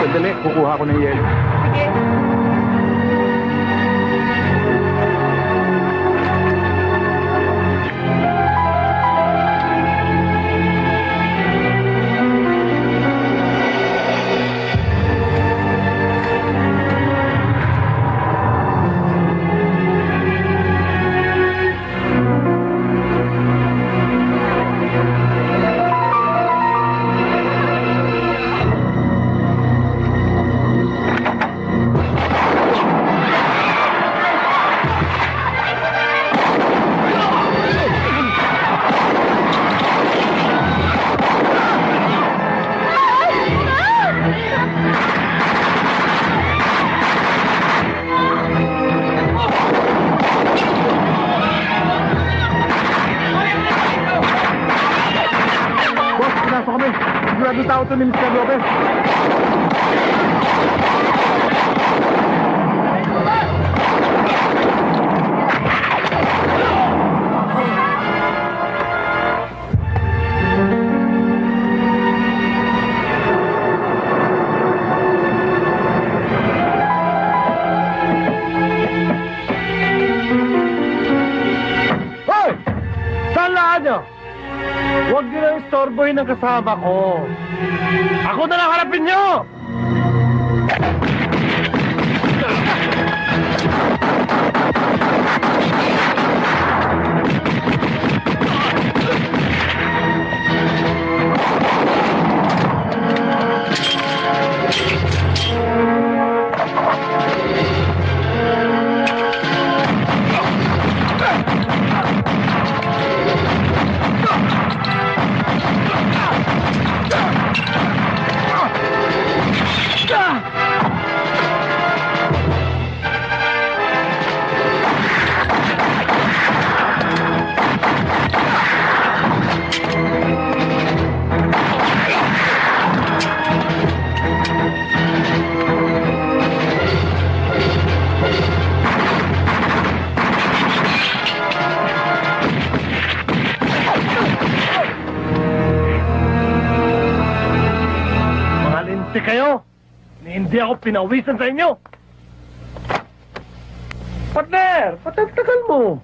Sandali, kukuha ko ng yelo. Sige. Tao to ni Mr. Lopez. Hoy! Saan lahat nyo? Huwag nyo nang istorbohin ng kasama ko. Ako na lang harapin nyo! Kayo, hindi ako pinawisan sa inyo. Partner, patagtagal mo.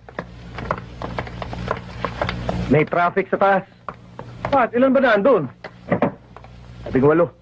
May traffic sa taas. Pat, ilan ba nandun? 18.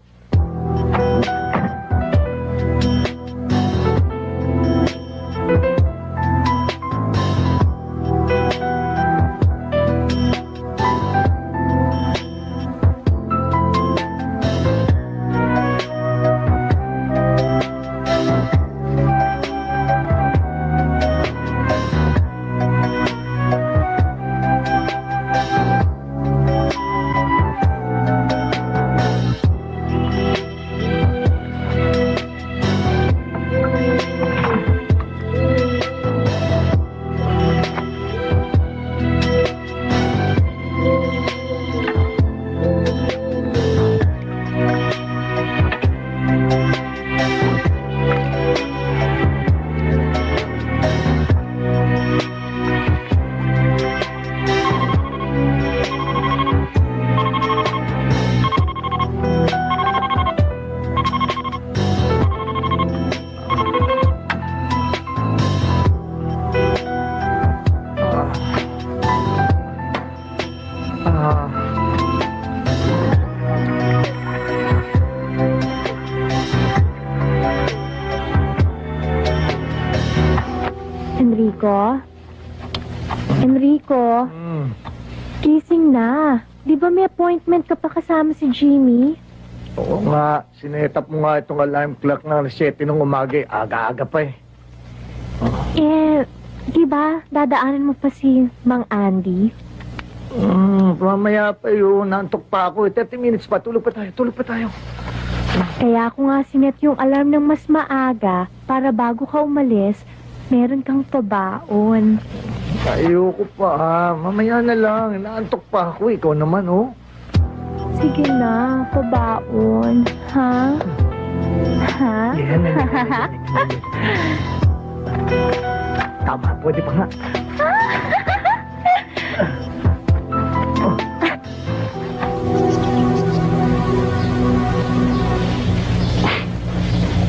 Enrico? Gising na. Di ba may appointment ka pa kasama si Jimmy? Oo nga, sinetap mo nga itong alarm clock na 7 ng umaga. Aga-aga pa eh. Di ba dadaanan mo pa si Mang Andy? Mamaya pa yun. Naantok pa ako. 30 minutes pa. Tulog pa tayo. Kaya ako nga sinet yung alarm ng mas maaga para bago ka umalis, meron kang pabaon. Ayoko pa. Mamaya na lang. Naantok pa ako. Ikaw naman, oh. Sige na, pabaon. Ha? Ha? Yan. Tama, pwede pa nga.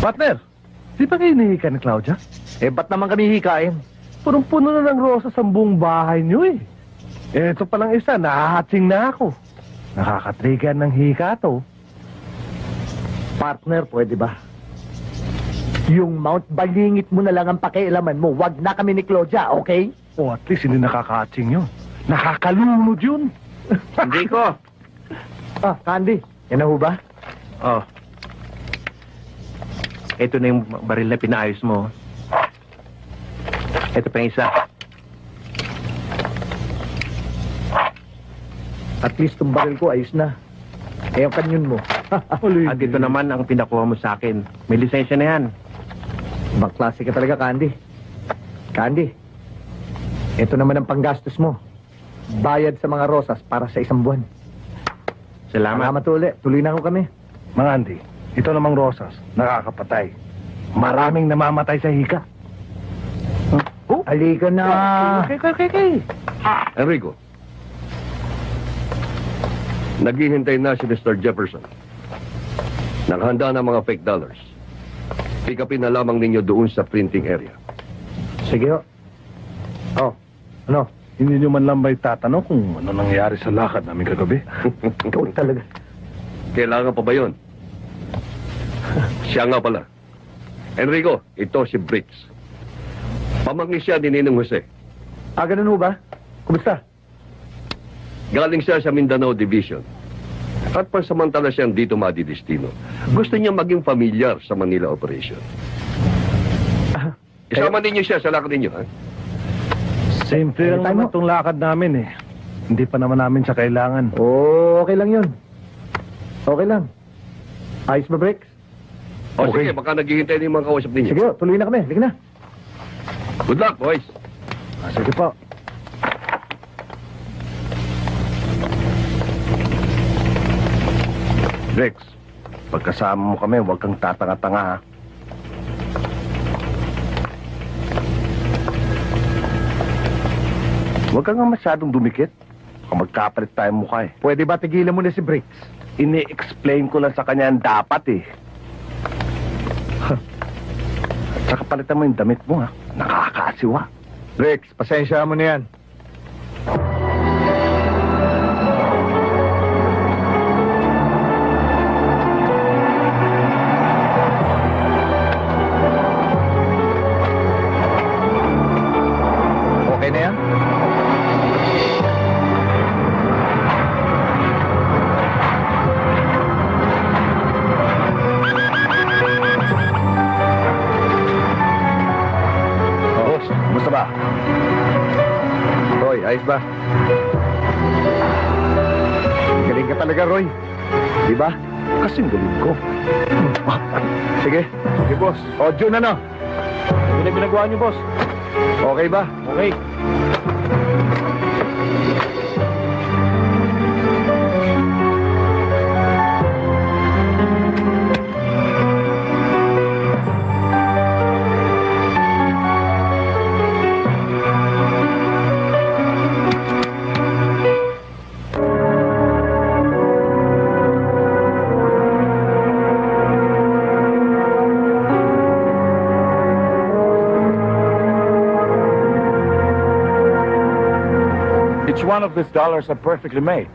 Partner, di ba kayo hinihika ni Claudia? Ba't naman kami hikain? Punong-puno na ng rosas ang buong bahay niyo eh. Ito palang isa, nahahatsing na ako. Nakakatrigger ng hika to. Partner, pwede ba? Yung Mount Balingit mo na lang ang pakialaman mo. Wag na kami ni Claudia, okay? O at least hindi nakakahatsing yun. Nakakalunod yun. Hindi ko. Candy, yan na ho ba? Oh. Ito na yung baril na pinaayos mo. Ito pa yung isa. At least yung baril ko ayos na. Eh, ang kanyon mo. At ito naman ang pinakuha mo sa akin. May lisensya na yan. Ibang klase ka talaga, Candy. Candy, ito naman ang panggastos mo. Bayad sa mga rosas para sa isang buwan. Salamat. Salamat ulit. Tuloy na ako kami. Mga Andy, ito namang rosas, nakakapatay. Maraming namamatay sa hika. Halika na. Okay. Enrico, naghihintay na si Mr. Jefferson. Naghanda na mga fake dollars. Pick upin na lamang ninyo doon sa printing area. Sige ho. Oh, ano? Hindi nyo man lang ba itatanong kung ano nangyari sa lakad namin kagabi? Ikaw talaga. Kailangan pa ba yun? Siya nga pala. Enrico, ito si Briggs. Pamangkin siya ni Ninong Jose. Ganun ho ba? Kumusta? Galing siya sa Mindanao Division. At pansamantala siyang dito madidestino. Gusto niya maging familiar sa Manila operation. Isama ninyo siya sa lakad ninyo, ha? Simple lang Anytime naman mo. itong lakad namin eh. Hindi pa naman namin siya kailangan. Okay lang yun. Okay lang. Ayos ba, Bricks? O Okay. sige, baka naghihintay na yung mga kausap ninyo. Sige ho, tuloy na kami. Halika na. Good luck, boys. Sige po. Rex, pagkasama mo kami, huwag kang tatanga-tanga ha. Huwag kang nga masyadong dumikit. Baka magkapalit tayong mukha eh. Pwede ba tigilan mo na si Bricks? Ini-explain ko lang sa kanya ang dapat eh. At saka palitan mo yung damit mo ha. Nakakaasiwa. Bricks, pasensya mo na yan. Okay na yan? Boss, kumusta ba? Roy, ayos ba? Galing ka talaga, Roy. Di ba? Kasing galing ko. Sige. Sige, boss. O, June, ano? Ano na ginagawa niyo, boss? Okay ba? Okay. Each one of these dollars are perfectly made.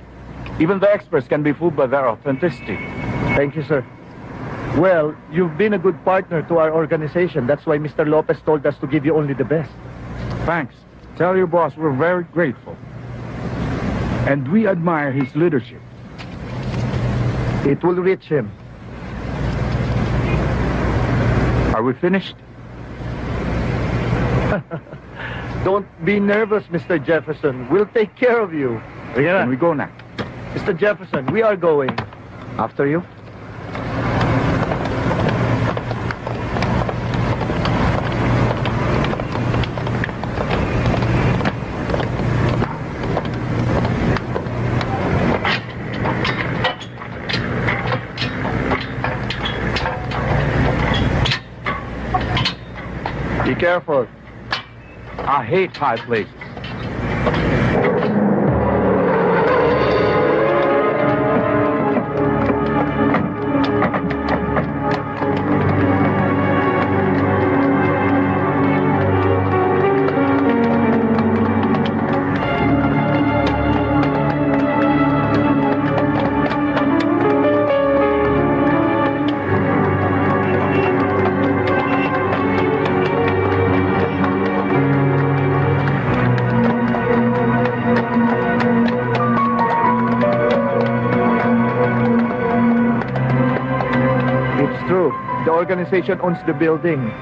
Even the experts can be fooled by their authenticity. Thank you, sir. Well, you've been a good partner to our organization. That's why Mr. Lopez told us to give you only the best. Thanks. Tell your boss we're very grateful. And we admire his leadership. It will reach him. Are we finished? Don't be nervous, Mr. Jefferson. We'll take care of you. Can we go now? Mr. Jefferson, we are going. After you. Be careful. I hate high places. true. The organization owns the building.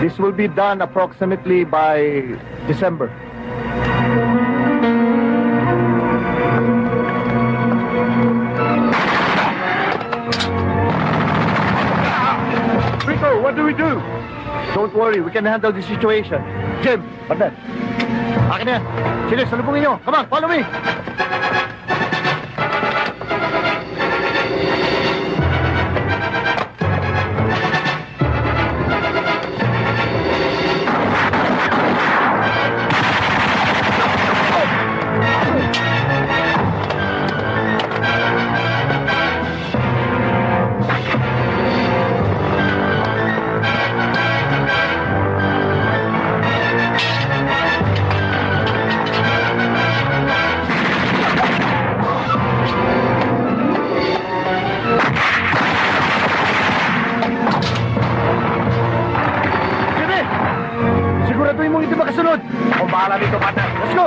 This will be done approximately by December. Rico, what do we do? Don't worry, we can handle the situation. Jim, partner. Akin na yan. Sige, salubungin nyo. Come on, follow me. Jimmy! Siguraduhin mong hindi makasunod. Ako bahala dito, partner. Let's go!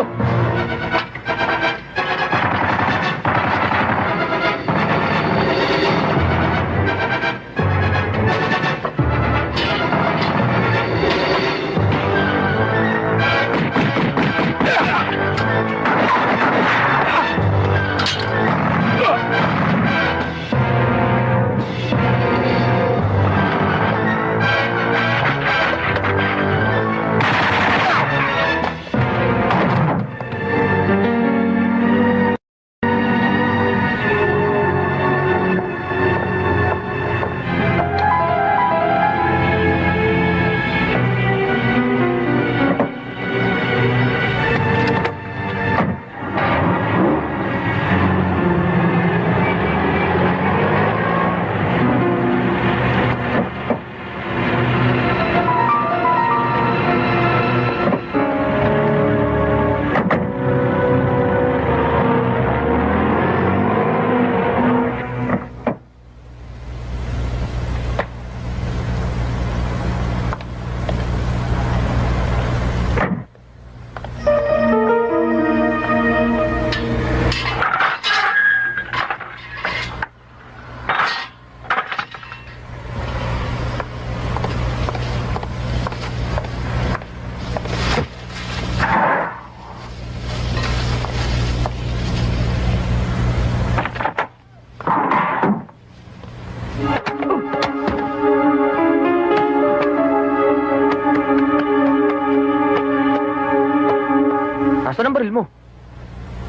Nasaan ang baril mo?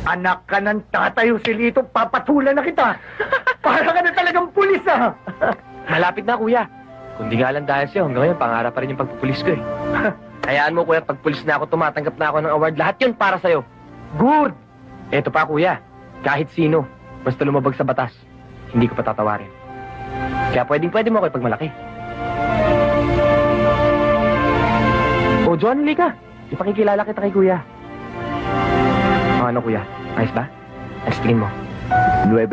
Anak ka ng tatayo silito, papatulan na kita. Para ka na talagang pulis, ah. Malapit na, kuya. Kundi nga lang dahil sa'yo, hanggang ngayon, pangarap pa rin yung pagpupulis ko eh. Hayaan mo, kuya, pag pulis na ako, tumatanggap na ako ng award. Lahat yun para sa'yo. Good! Eto pa, kuya. Kahit sino, basta lumabag sa batas, hindi ko patatawarin. Kaya pwede mo ako ipagmalaki. O, John, halika. Ipakikilala kita kay kuya. Ano, kuya? Ayos ba? Ayos tingin mo. 9.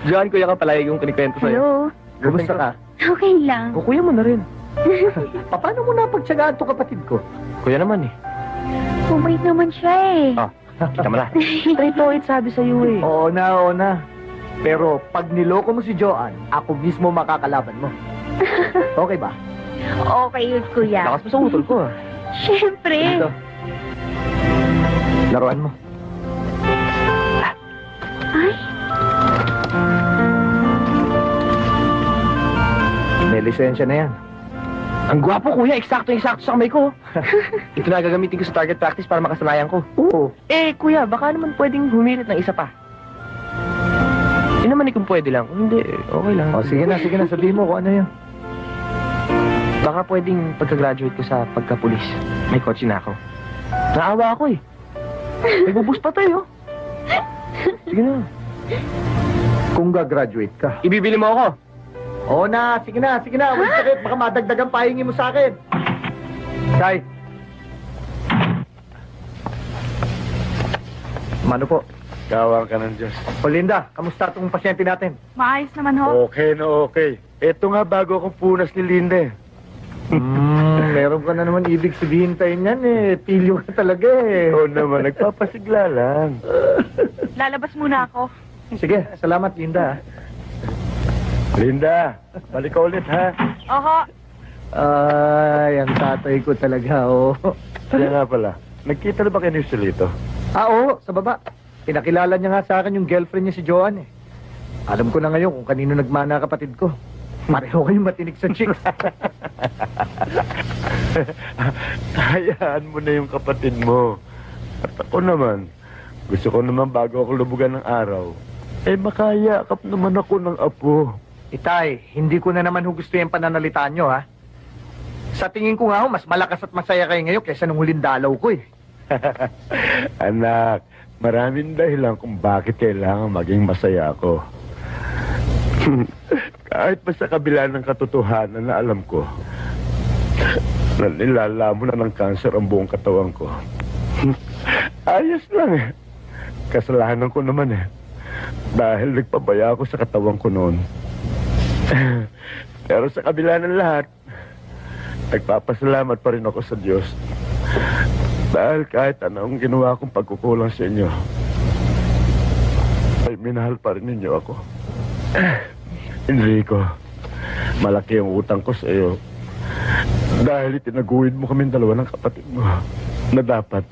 John, kuya ka pala yung kinikwento sa'yo. Hello? Kumusta ka? Okay lang. O, kuya mo na rin. Paano mo napagtsagaan to kapatid ko? Kuya naman eh. Bumait naman siya eh. Oh, kita mo na. Straight to it, sabi sa'yo eh. Oo na. Pero pag niloko mo si Joanne, ako mismo makakalaban mo. Okay ba? Okay yun, kuya. Lakas mo sa utol ko ah. Siyempre. Dito. Laruan mo. Ay, May lisensya na yan. Ang gwapo, kuya. Eksakto sa kamay ko. Ito na gagamitin ko sa target practice para makasanayan ko. Oo. Eh, kuya, baka naman pwedeng humirit ng isa pa. Yun naman kung pwede lang. Kung hindi, okay lang. O, sige na. Sabihin mo kung ano yun. Baka pwedeng pagka-graduate ko sa pagka-pulis, may kotse na ako. Naawa ako eh. May bubus pa tayo. Sige na. Kung gagraduate ka. Ibibili mo ako. Oo na. Sige na. Huwag sakit. Baka madagdagan pahingi mo sa akin. Tay. Mano po? Gawang ka ng Diyos. O Linda, kamusta itong pasyente natin? maayos naman ho. Okay na okay. Ito nga bago akong punas ni Linda. Meron ka na naman ibig sabihin tayo niyan eh. Pilyo ka talaga eh. Oo naman, nagpapasigla lang. Lalabas muna ako. Sige, salamat Linda. Linda, balik ka ulit, ha? Oho. Ay, ang tatay ko talaga, oh. Kaya nga pala, nagkita na ba kayo ni Joselito? Oo, sa baba. Pinakilala niya nga sa akin yung girlfriend niya si Joanne, eh. Alam ko na ngayon kung kanino nagmana kapatid ko. Pareho kayong matinig sa chicks. Hayaan mo na yung kapatid mo. At ako naman, gusto ko naman bago ako lubugan ng araw, makayakap naman ako ng apo. Itay, hindi ko na naman gusto yung pananalitaan nyo, ha? Sa tingin ko nga ho, mas malakas at masaya kayo ngayon kaysa nung huling dalaw ko, eh. Anak, maraming dahilan kung bakit kailangan maging masaya ako. Kahit pa sa kabila ng katotohanan na alam ko na nilalamon na ng kanser ang buong katawan ko. Ayos lang, eh. Kasalanan ko naman, eh. Dahil nagpabaya ako sa katawan ko noon. Pero sa kabila ng lahat, nagpapasalamat pa rin ako sa Diyos. Dahil kahit anong ginawa kong pagkukulang sa inyo, ay minahal pa rin ninyo ako. Enrico, malaki ang utang ko sa iyo. Dahil itinaguhin mo kaming dalawa ng kapatid mo na dapat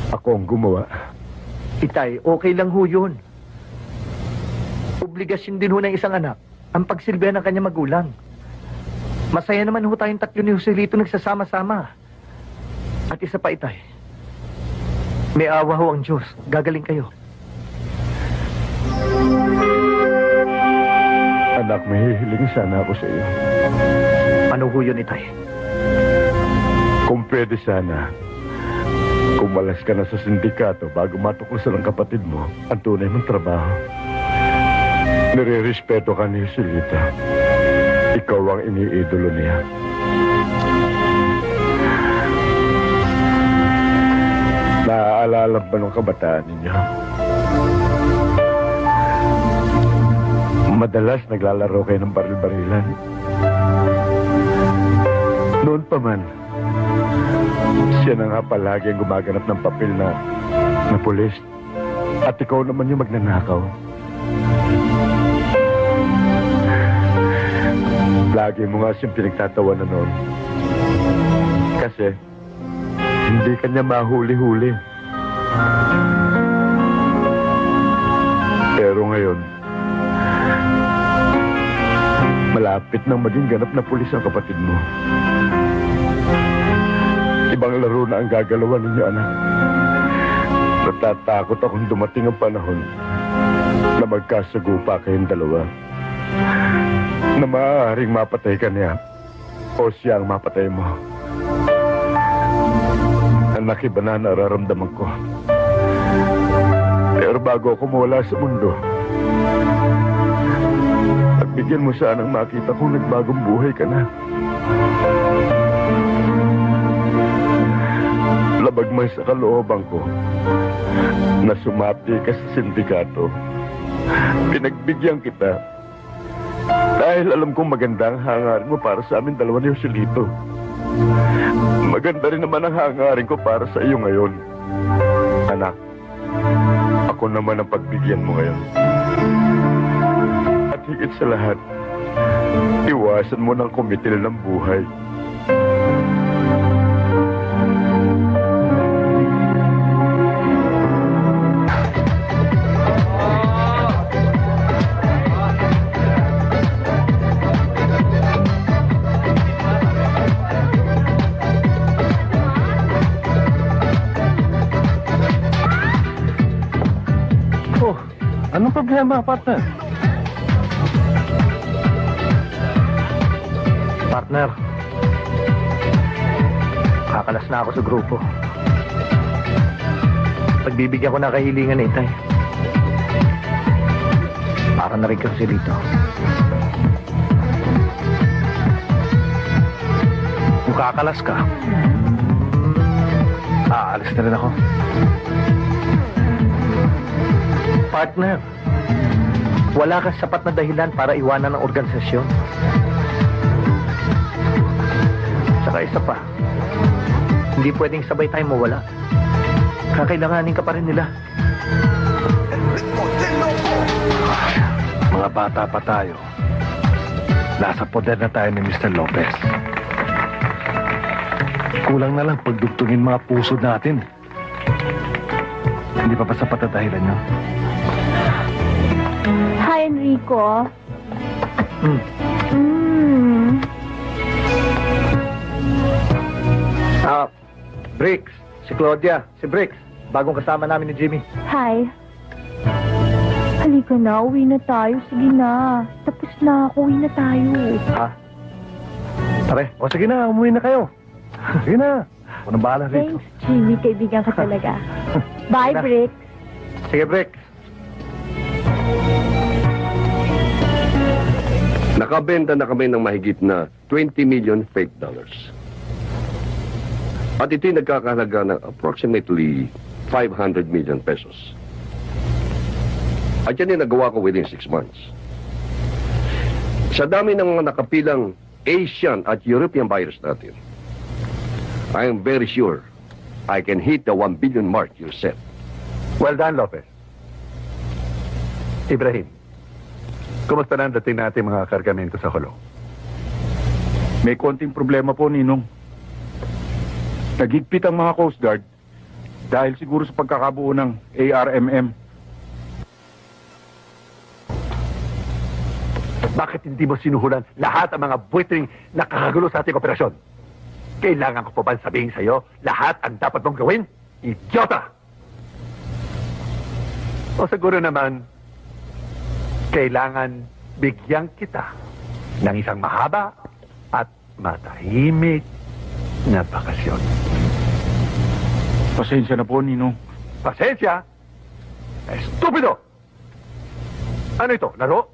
ako ang gumawa. Itay, okay lang ho yun. Obligasyon din ho ng isang anak ang pagsilbihan ng kanyang magulang. Masaya naman ho tayong tatlo ni Joselito nagsasama-sama. At isa pa, Itay. May awa ho ang Diyos. Gagaling kayo. Anak, may hihiling sana ako sa iyo. Ano ho yun, Itay? Kung pwede sana, kumalas ka na sa sindikato bago matuklasan ng kapatid mo ang tunay mong trabaho. Nire-respeto ka ni Joselito. Ikaw ang iniidolo niya. Naaalala ba ng kabataan ninyo? Madalas naglalaro kayo ng baril-barilan. Noon pa man, siya na nga palagi ang gumaganap ng papel na pulis. At ikaw naman yung magnanakaw. Lagi mo nga siyang pinagtatawanan noon. Kasi, hindi kanya mahuli-huli. Pero ngayon, malapit nang maging ganap na pulis ang kapatid mo. Ibang laro na ang gagalawan ninyo, anak. Natatakot akong dumating ang panahon na magkasagupa kayong dalawa. Na maaaring mapatay ka niya o siya ang mapatay mo. Anak, iba na nararamdaman ko. Pero bago ako mawala sa mundo, bigyan mo sanang makita kung nagbagong buhay ka na. Labag man sa kalooban ko na sumapi ka sa sindikato. Pinagbigyan kita dahil alam kong maganda ang hangarin mo para sa amin dalawa ni Joselito. Maganda rin naman ang hangarin ko para sa iyo ngayon. Anak, ako naman ang pagbigyan mo ngayon. At higit sa lahat, iwasan mo ng kumitil ng buhay. Anong problema, partner? Partner, kakalas na ako sa grupo. Pagbibigyan ko na kahilingan ni Itay. Para na rin kasi dito. Kung kakalas ka, aalis na rin ako. Partner, wala kang sapat na dahilan para iwanan ang organisasyon. Saka isa pa, hindi pwedeng sabay tayo mawala. Kakailanganin ka pa rin nila. Mga bata pa tayo, nasa poder na tayo ni Mr. Lopez. Kulang na lang pagdugtungin mga puso natin. Hindi pa ba sapat na dahilan nyo? Hi, Enrico. Hmm. Bricks, si Claudia, si Bricks, bagong kasama namin ni Jimmy. Hi. Halika na, uwi na tayo. Sige na. Tapos na ako, uwi na tayo. Ha? Pare, o sige na, umuwi na kayo. Sige na. Ako nang bahala rito. Thanks, Jimmy. Kaibigan ka talaga. Bye, Sige na. Brick. Sige, Bricks. Nakabenta na kami ng mahigit na 20 million fake dollars. At ito'y nagkakahalaga ng approximately 500 million pesos. At yan ay nagawa ko within 6 months. Sa dami ng mga nakapilang Asian at European buyers natin, I am very sure I can hit the 1 billion mark you set. Well done, Lopez. Ibrahim, kumusta na ang dating natin mga kargamento sa Holo? May konting problema po, Ninong. Nagigpit ang mga Coast Guard dahil siguro sa pagkakabuo ng ARMM. Bakit hindi mo sinuhulan lahat ang mga buwitring nakakagulo sa ating operasyon? Kailangan ko pa ba sabihin sa'yo lahat ang dapat mong gawin? Idiota! O siguro naman, kailangan bigyan kita ng isang mahaba at matahimik na bakasyon. Pasensya na po, Ninong. Pasensya? Estupido! Ano ito? Laro?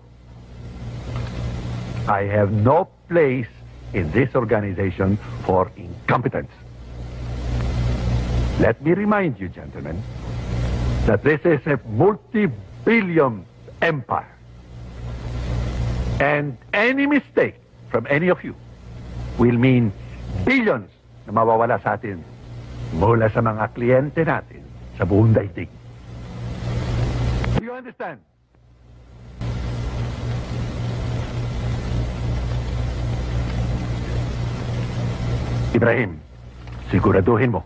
I have no place in this organization for incompetence. Let me remind you, gentlemen, that this is a multi-billion empire. And any mistake from any of you will mean billions na mawawala sa atin mula sa mga kliyente natin sa buong daigdig. Do you understand? Ibrahim, siguraduhin mo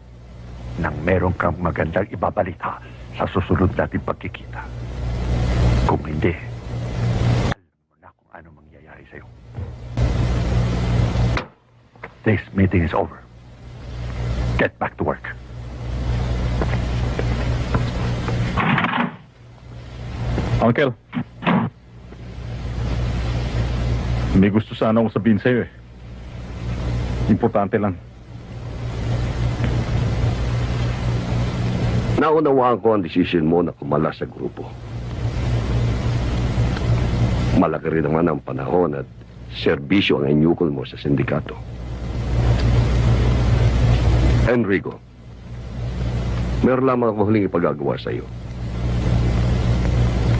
nang meron kang magandang ibabalita sa susunod nating pagkikita. Kung hindi, alam mo na kung ano mangyayari sa'yo. This meeting is over. Get back to work. Uncle, may gusto sana akong sabihin sa'yo eh. Importante lang. Naunawaan ko ang desisyon mo na kumala sa grupo. Malaki rin naman ang panahon at serbisyo ang inyukol mo sa sindikato. Enrico, meron lamang ako huling ipagagawa sa iyo.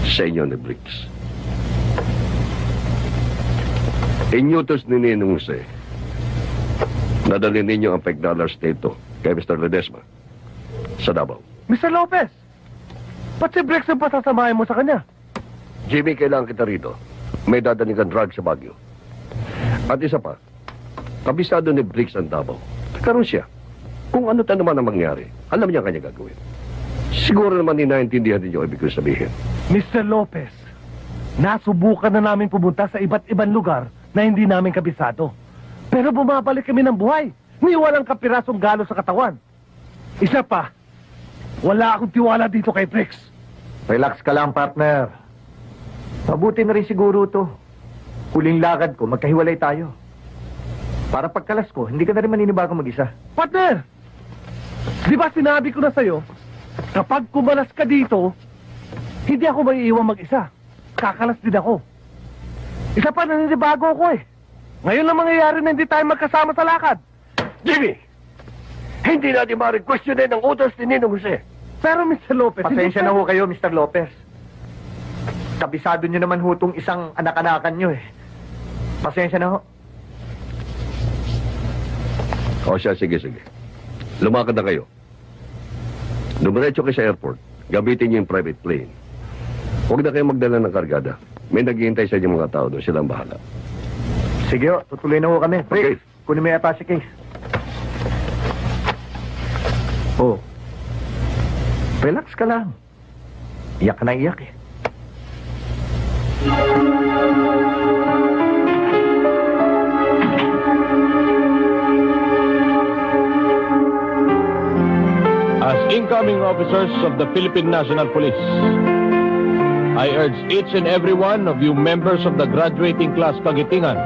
Sa inyo ni Briggs. Inyutos ni Ninong Jose, nadali ninyo ang $5 dito kay Mr. Ledesma sa Davao. Mr. Lopez, ba't si Briggs ang pasasamahin mo sa kanya? Jimmy, kailangan kita rito. May dadaling kang drug sa Baguio. At isa pa, kabisado ni Briggs ang Davao. Karoon siya. Kung ano ta naman ang mangyari, alam niya kanya gagawin. Siguro naman ninaintindihan din yung ibig ko sabihin. Mr. Lopez, nasubukan na namin pumunta sa iba't ibang lugar na hindi namin kabisado. Pero bumabalik kami ng buhay. Ni walang kapirasong galo sa katawan. Isa pa, wala akong tiwala dito kay Briggs. Relax ka lang, partner. Mabuti na rin siguro to. Huling lakad ko, magkahiwalay tayo. Para pagkalas ko, hindi ka na rin maninibago mag-isa. Partner! Di ba sinabi ko na sa'yo, kapag kumalas ka dito, hindi ako maiiwan mag-isa. Kakalas din ako. Isa pa, naninibago ako eh. Ngayon lang mangyayari na hindi tayo magkasama sa lakad. Jimmy! Hindi natin ma-questionin ang utos ni Ninong Jose. Pero Mr. Lopez, Pasensya na ho kayo, Mr. Lopez. Kabisado nyo naman hutong isang anak-anakan nyo eh. Pasensya na ho. O siya, sige. Lumakad na kayo. Dumiretso kayo sa airport. Gamitin niyo yung private plane. Huwag na kayo magdala ng kargada. May naghihintay sa inyong mga tao doon. Silang bahala. Sige ho, tutuloy na ho kami. Okay. Kunin mo yung attache case. Oh. Relax ka lang. Iyak ka na iyak eh. As incoming officers of the Philippine National Police, I urge each and every one of you members of the graduating class Kagitingan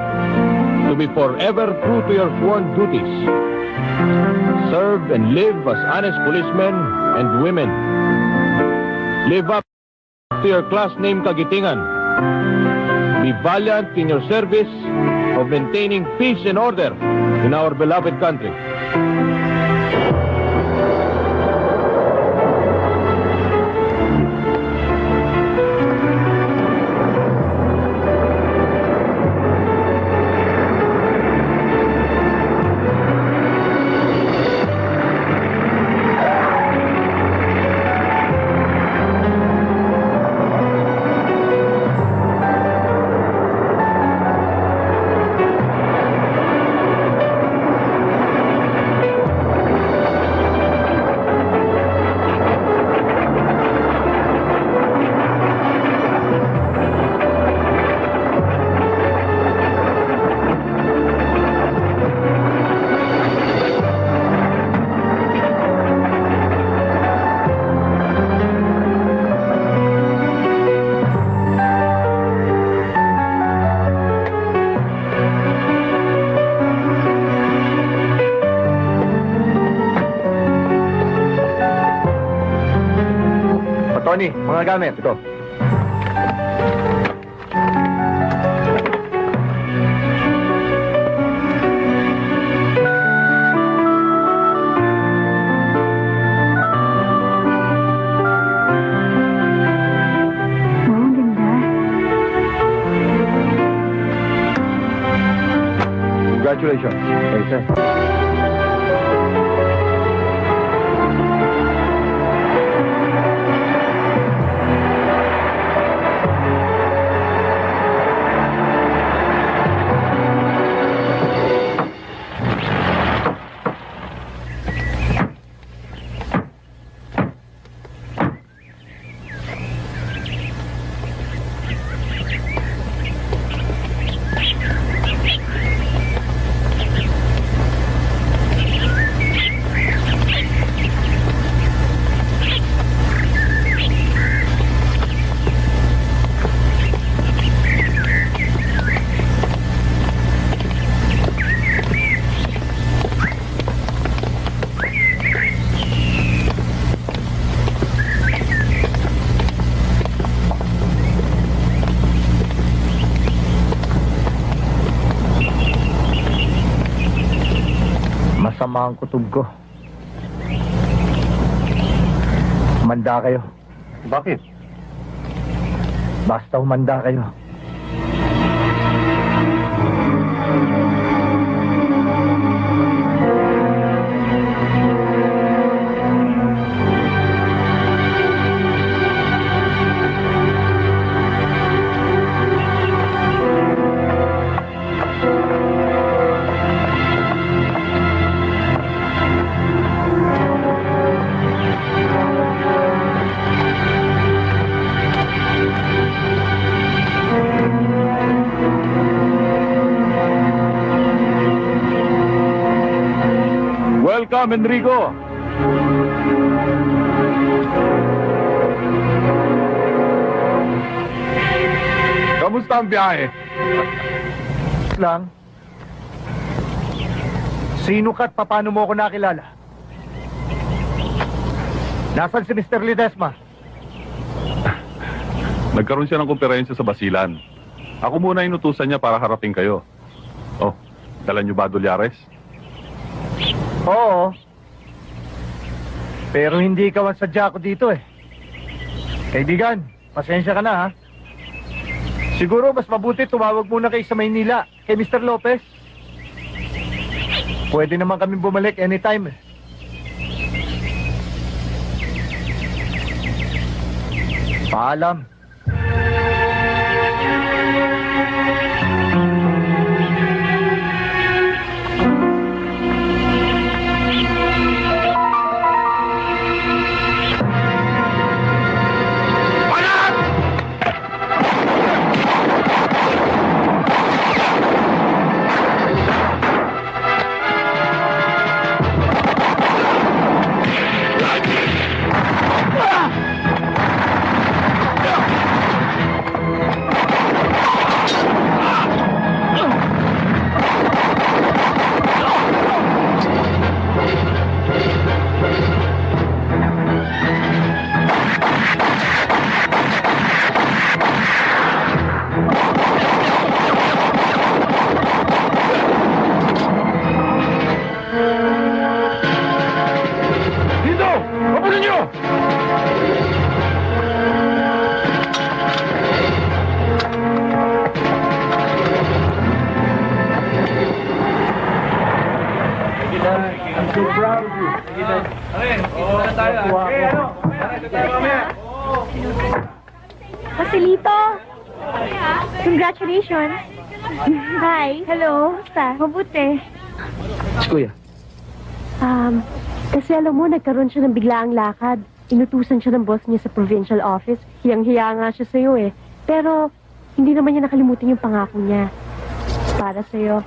to be forever true to your sworn duties. Serve and live as honest policemen and women. Live up to your class name Kagitingan. Be valiant in your service of maintaining peace and order in our beloved country. Tony, mga gamit. Ito. Wow, ang ganda. Congratulations. Okay, sir. Masama ang kutob ko. Manda kayo. Bakit? Basta humanda kayo. Welcome, Enrico. Kamusta ang biyahe? Lang. Sino ka't paano mo ako nakilala? Nasaan si Mr. Ledesma? Nagkaroon siya ng komperensya sa Basilan. Ako muna inutusan niya para harapin kayo. Oh, dala niyo ba dolyares? Oo. Pero hindi ikaw ang sadya ko dito eh. Kaibigan, pasensya ka na ha. Siguro mas mabuti tumawag muna kayo sa Maynila, kay Mr. Lopez. Pwede naman kami bumalik anytime eh. Paalam. Joselito! Congratulations! Hi! Hello! Basta? Mabuti. Si Kuya. Kasi alam mo, nagkaroon siya ng biglaang lakad. Inutusan siya ng boss niya sa provincial office. Hiyang-hiya nga siya sa'yo eh. Pero, hindi naman niya nakalimutan yung pangako niya. Para sa'yo.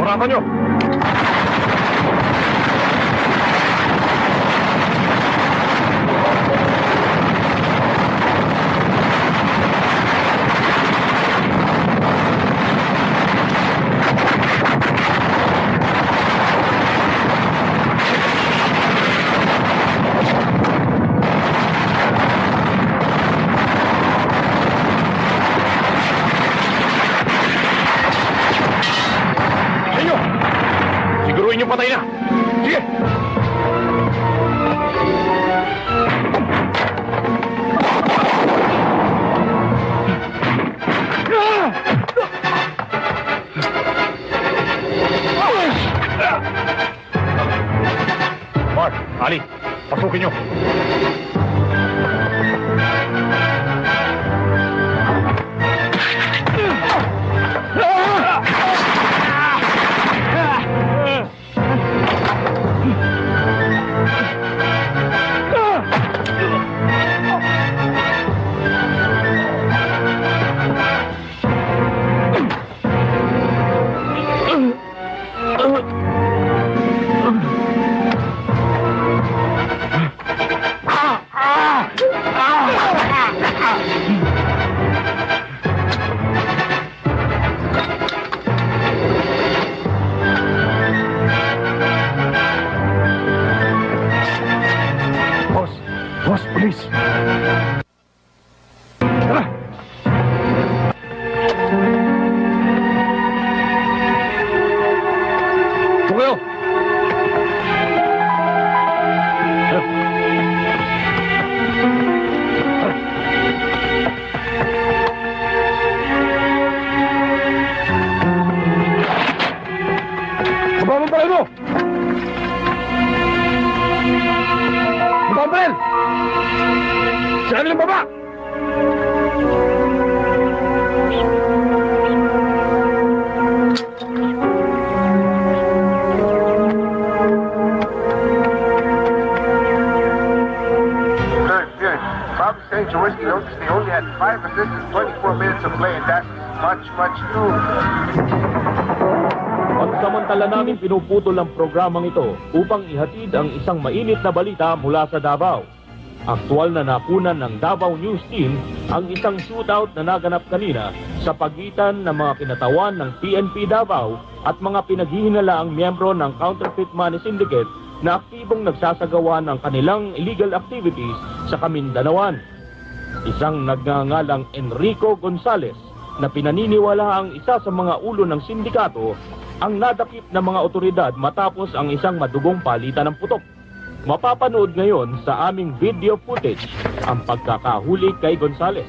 Orasan nyo! Siguruhin yung patay na! Sige! Mark, Ali, pasukin nyo! Boss, police! Tara! Tumayo! Baba mo pala mo! Baba mo! Saan nilang baba? Good. Bobby St. Jaworski noticed they only had 5 assists in 24 minutes of play, and that's much too. Pagsamantala namin pinuputol ang programang ito upang ihatid ang isang mainit na balita mula sa Davao. Aktual na nakunan ng Davao News Team ang isang shootout na naganap kanina sa pagitan ng mga kinatawan ng PNP Davao at mga pinaghihinalaang miyembro ng Counterfeit Money Syndicate na aktibong nagsasagawa ng kanilang illegal activities sa Kamindanawan. Isang nagngangalang Enrico Gonzales na pinaniniwala ang isa sa mga ulo ng sindikato ang nadakip ng mga otoridad matapos ang isang madugong palitan ng putok. Mapapanood ngayon sa aming video footage ang pagkakahuli kay Gonzales.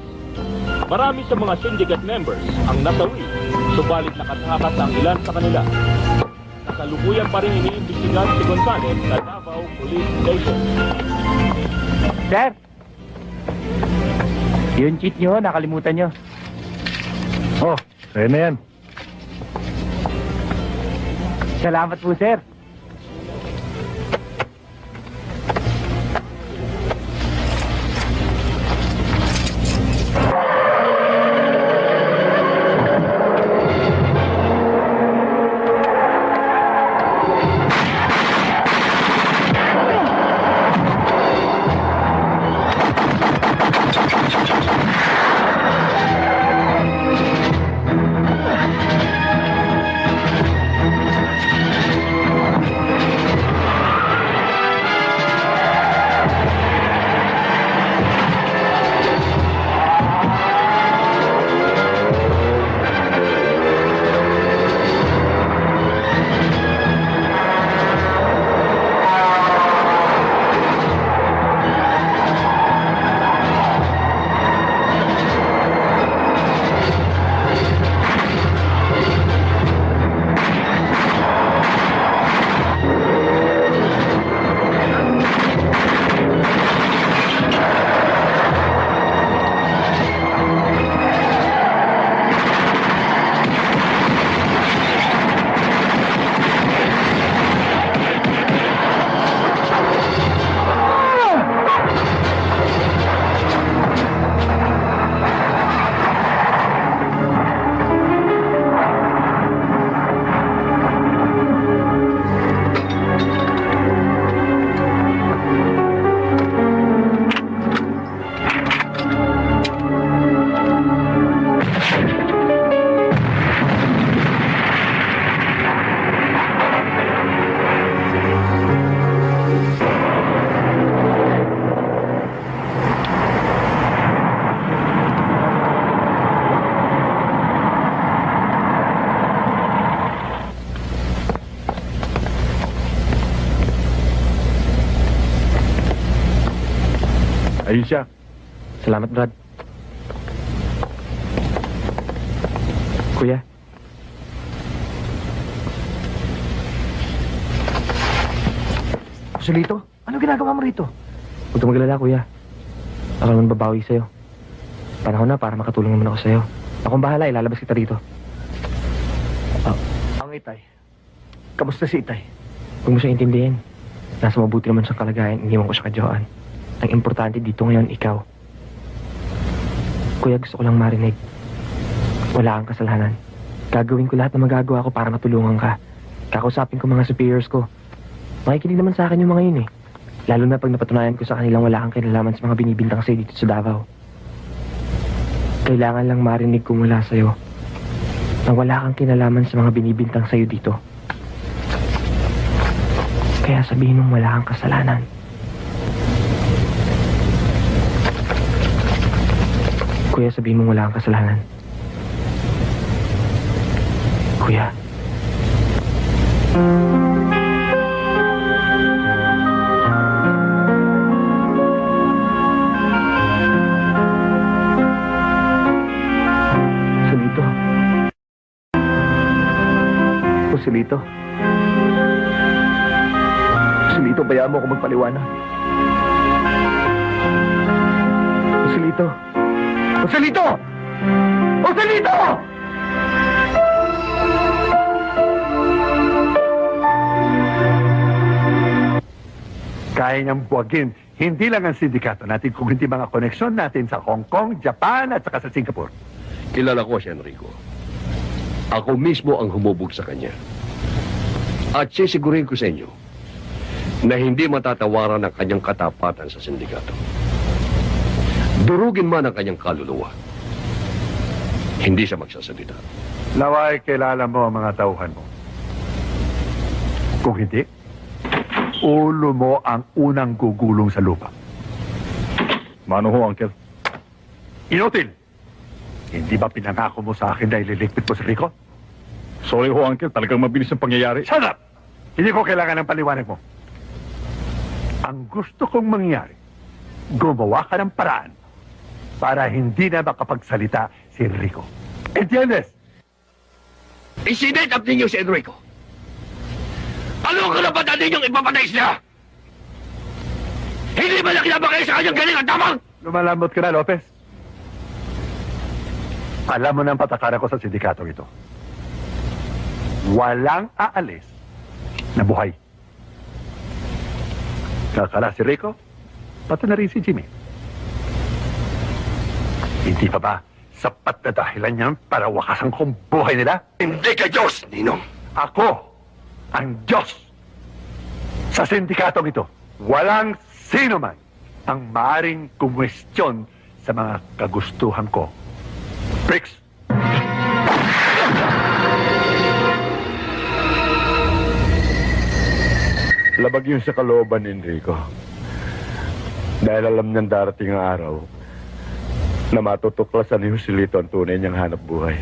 Marami sa mga syndicate members ang nasawi, subalit nakatakas ang ilan sa kanila. Kasalukuyan pa rin iniimbestigahan si Gonzales sa Davao Police Station. Sir! Yung cheat nyo, nakalimutan nyo. Oh, sa'yo na yan. Salamat po, sir. Ayun siya. Salamat, Brad. Kuya. Joselito, ano ginagawa mo rito? Huwag ka magalala, kuya. Ako naman babawi sa'yo. Panahon na para makatulong naman ako sa'yo. Akong bahala, ilalabas kita rito. Ang Itay. Kamusta si Itay? Huwag mo siya intindihin. Nasa mabuti naman siyang kalagayan, iniwan ko siya kay Ang importante dito ngayon, ikaw. Kuya, gusto ko lang marinig. Wala kang kasalanan. Gagawin ko lahat na magagawa ko para matulungan ka. Kakausapin ko mga superiors ko. Makikinig naman sa akin yung mga yun eh. Lalo na pag napatunayan ko sa kanilang wala kang kinalaman sa mga binibintang sa'yo dito sa Davao. Kailangan lang marinig ko mula sa'yo na wala kang kinalaman sa mga binibintang sa'yo dito. Kaya sabihin mong wala kang kasalanan. Kuya, sabihin mong wala kang kasalanan. Kuya. Joselito. Joselito, bayaan mo ako magpaliwanag. Joselito! Joselito! Joselito! Kaya niyang buwagin, hindi lang ang sindikato natin, kung hindi mga koneksyon natin sa Hong Kong, Japan, at saka sa Singapore. Kilala ko si Enrico. Ako mismo ang humubog sa kanya. At sisigurin ko sa inyo na hindi matatawaran ang kanyang katapatan sa sindikato. Durugin man ang kanyang kaluluwa. Hindi siya magsasalita. Naway, kilala mo ang mga tauhan mo. Kung hindi, ulo mo ang unang gugulong sa lupa. Mano ho, Uncle? Inutil! Hindi ba pinangako mo sa akin na ililigpit mo si Rico? Sorry ho, Uncle. Talagang mabilis ang pangyayari. Shut up! Hindi ko kailangan ng paliwanag mo. Ang gusto kong mangyari, gumawa ka ng paraan para hindi na makapagsalita si Rico. Entiendes? Isinit up ninyo si Enrico. Ano ang karapatan ninyong ipapatay siya? Hindi ba nakinabang kayo sa kanyang galing at tamang? Lumalambot ka na, Lopez. Alam mo na ang patakaran ko sa sindikato ito. Walang aalis na buhay. Kakala si Rico, pati na rin si Jimmy. Hindi pa ba sapat na dahilan niyan para wakasan kong buhay nila? Hindi ka Diyos, Ninong. Ako ang Diyos. Sa sindikatong ito, walang sino man ang maaring kumwestiyon sa mga kagustuhan ko. Bricks! Labag yun sa kalooban ni Enrico. Dahil alam niyang darating ang araw na matutuklasan ni Joselito ang tunay niyang hanap buhay.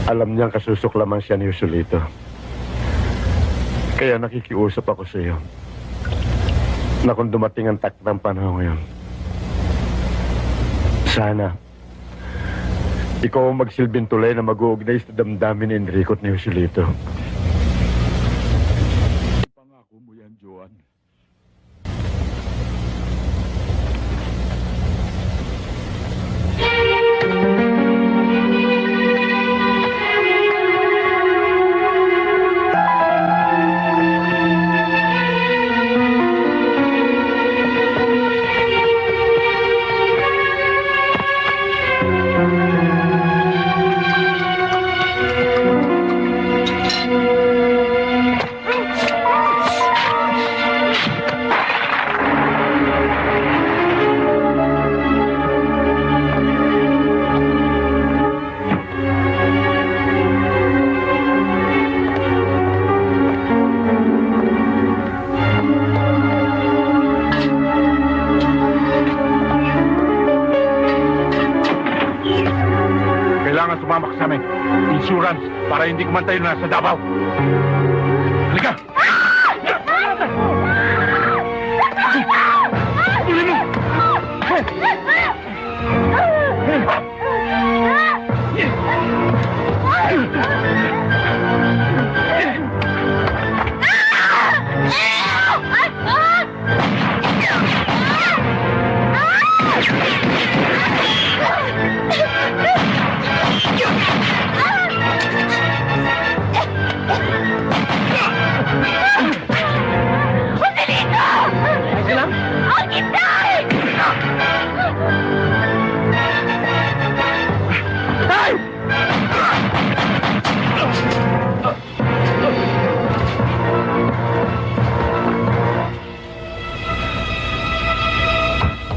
Alam niyang kasusuklaman siya ni Joselito. Kaya nakikiusap ako sa iyo na kung dumating ang takdang panahon ngayon, sana ikaw ang magsilbing tulay na mag-uugnay sa damdamin ni Enrico at ni Joselito. Pangako mo yan, Joan. Kailangan sumama ka sa amin. Insurance para hindi kumantay na sa Davao. Halika! Tuloy mo!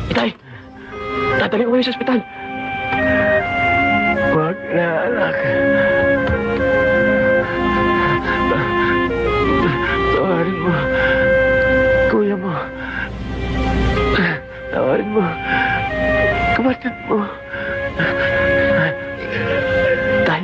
Itay! Dadalhin ko kayo sa ospital. Wag na, anak. Tawarin mo. Kuya mo. Tawarin mo. Kapatid mo. Tay.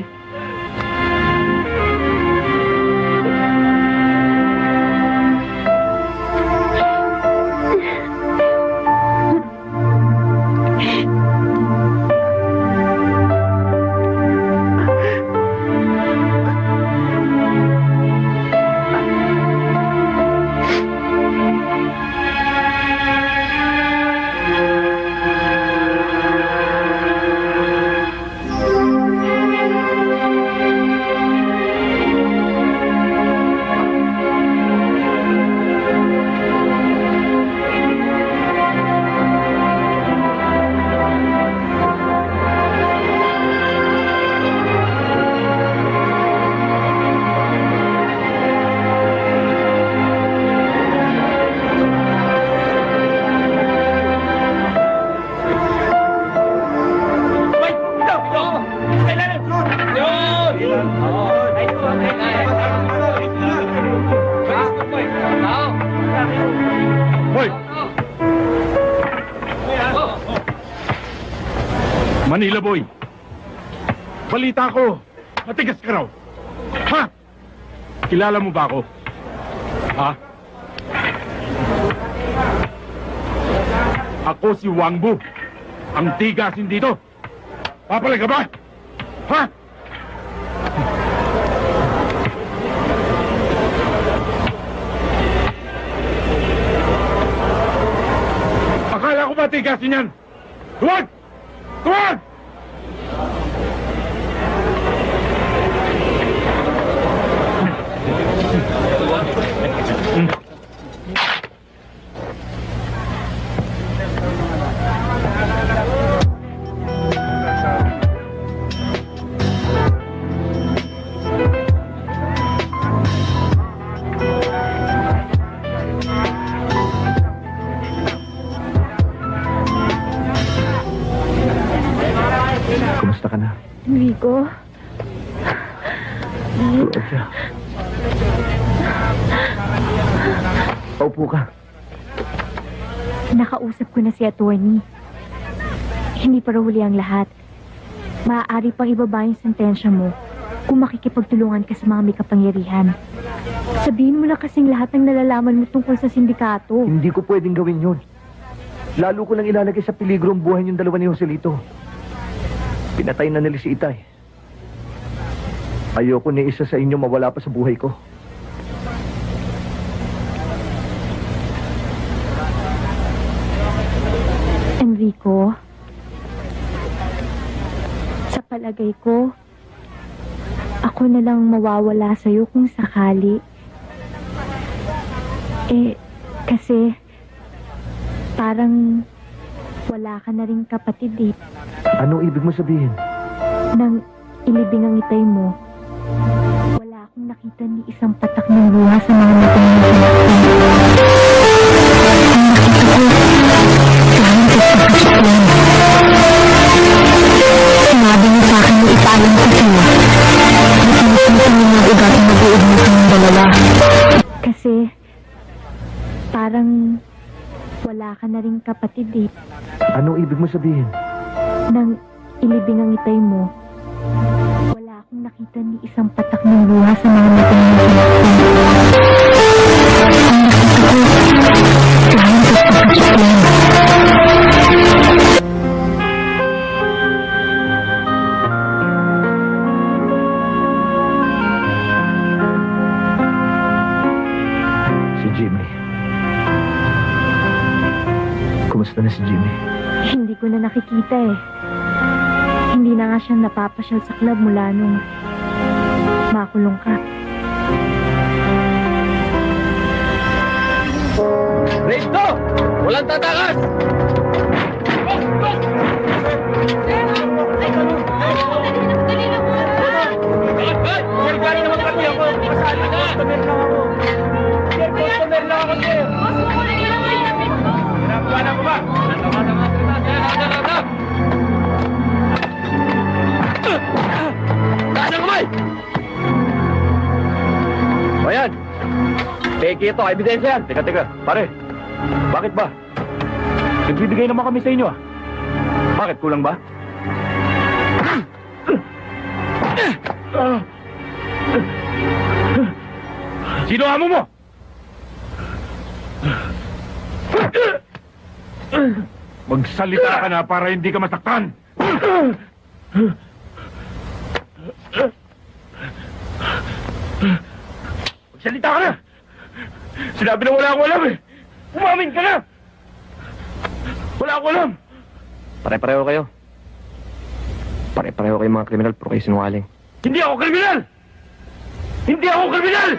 Hoy! Manila boy! Balita ko, matigas ka raw. Ha? Kilala mo ba ako? Ha? Ako si Wangbu, ang tigasin dito. Papalag ka ba? Ha? tigasin yan! Tuwag! Tuwag! Kumusta ka na? Enrico? Georgia. Paupo ka. Nakausap ko na si attorney. Hindi pa raw huli ang lahat. Maaari pang ibaba yung sentensya mo kung makikipagtulungan ka sa mga may kapangyarihan. Sabihin mo na kasing lahat ng nalalaman mo tungkol sa sindikato. Hindi ko pwedeng gawin yun. Lalo ko lang ilalagay sa peligro ang buhay niyong dalawa ni Joselito. Pinatay na nila si Itay. Ayoko ni isa sa inyo mawala pa sa buhay ko. Enrico, sa palagay ko, ako na lang mawawala sa'yo kung sakali. Kasi parang wala ka na rin kapatid eh. Anong ibig mo sabihin? Nang ilibing ang itay mo, wala akong nakita ni isang patak ng luha sa mga mata mo. Sinabi niya sa akin na ipaalam ko sa'yo. Natinitisan niya mga ugat na mag-uod mo sa mga dalawa. Kasi parang wala ka na rin kapatid eh. Anong ibig mo sabihin? Nang ilibing ang itay mo, wala akong nakita ni isang patak ng luha sa mga mata mo. Ang nakita ko, kahit Si Jimmy. Kumusta na si Jimmy? hindi ko na nakikita eh. Hindi na nga siyang napapasyal sa club mula nung makulong ka. Resto! Walang tatakas! O yan. Peki ito, ebidensya yan. Teka. Pare, bakit ba? Nagbibigay naman kami sa inyo ah. Bakit, kulang ba? Sino amo mo? Magsalita ka na para hindi ka masaktan. Magsalita ka na! Sinabi na wala akong alam eh! Umamin ka na! Wala akong alam! Pare-pareho kayo. Pare-pareho kayo mga kriminal pero kayo sinungaling. Hindi ako kriminal! Hindi ako kriminal!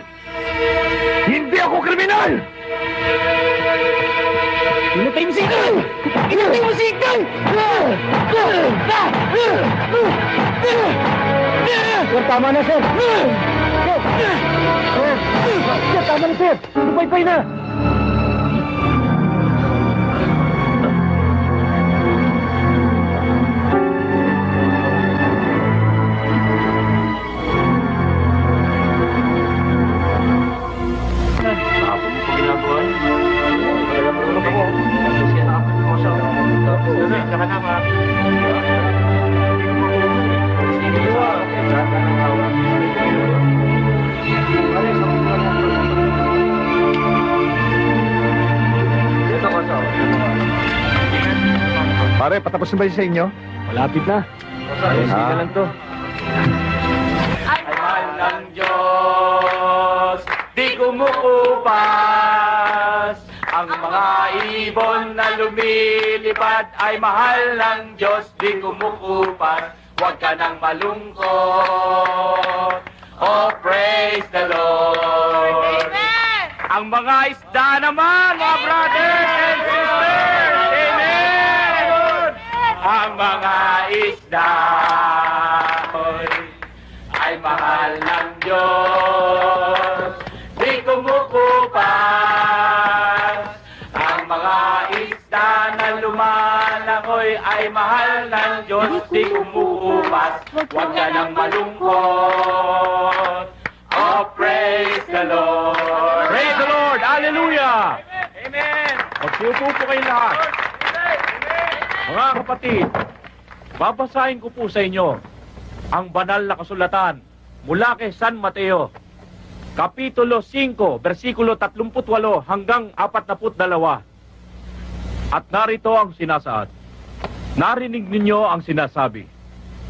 Hindi ako kriminal! Inatay mo si Ikay! Inatay mo si Ikay! Sir, tama na, sir! Sir, tama na, sir! Lupay-pay na! Pare, patapos na ba yun sa inyo? Malapit na. Ayos na lang to. Ay, mahal ng Diyos, di kumukupas ang mga mga ibon na lumilipad ay mahal ng Diyos, di kumukupas. Huwag ka nang malungkot. Oh, praise the Lord. Amen! Ang mga isda naman, mga brothers and sisters. Amen! Ang mga isda ay mahal ng Diyos, di kumukupas. Ang mga isda na lumalangoy ay mahal ng Diyos, di kumukupas. Huwag ka nang malungkot. Oh, praise the Lord. Praise the Lord! Hallelujah! Amen. Magsiupo po kayo lahat. Mga kapatid, babasahin ko po sa inyo ang banal na kasulatan mula kay San Mateo, Kapitulo 5, versikulo 38 hanggang 42. At narito ang sinasaad. Narinig ninyo ang sinasabi,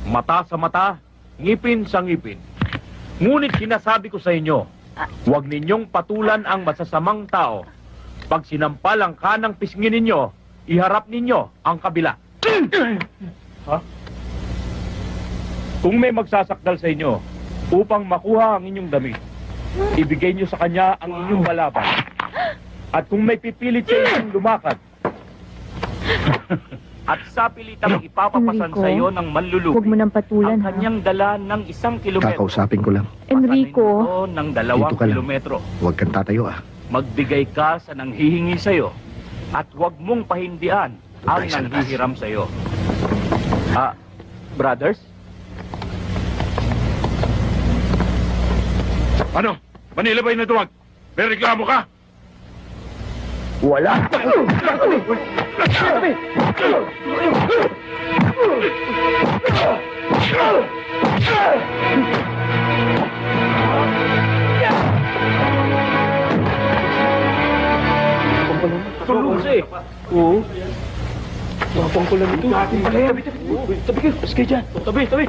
mata sa mata, ngipin sa ngipin. Ngunit sinasabi ko sa inyo, huwag ninyong patulan ang masasamang tao. Pag sinampal ang kanang pisngi ninyo, iharap ninyo ang kabila. Ha? Kung may magsasakdal sa inyo upang makuha ang inyong damit, ibigay nyo sa kanya ang inyong balaban. At kung may pipilit sa inyong lumakad, At sa pilitang ipapapasan Enrico, sa iyo ng manlulubi, Huwag mo nang patulan, ang ha? kanyang dala ng 1 kilometro. Kakausapin ko lang. Enrico, Pasanin mo ng 2 Dito ka lang. kilometro. Huwag kang tatayo ah. Magbigay ka sa nanghihingi sa iyo at huwag mong pahindian ang Ay, sa labas. nanghihiram sa iyo. Brothers? Ano? Manila ba yung natuwag? May reklamo ka? Wala! tulong siya eh. Oo. Mapang ko lang ito. Tabi, tabi. Tabi kayo. Mas kayo dyan. Tabi, tabi.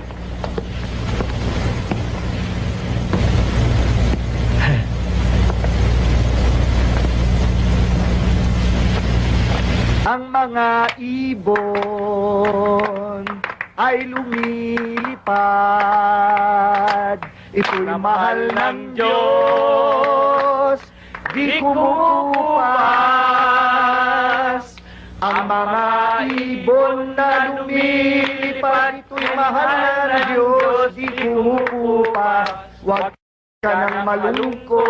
Ang mga ibon ay lumilipad. Ito'y mahal ng Diyos, di kumukupas. Ang mga ibon na lumilipad, ito'y mahal ng Diyos, di kumukupas. Huwag ka nang malungkot.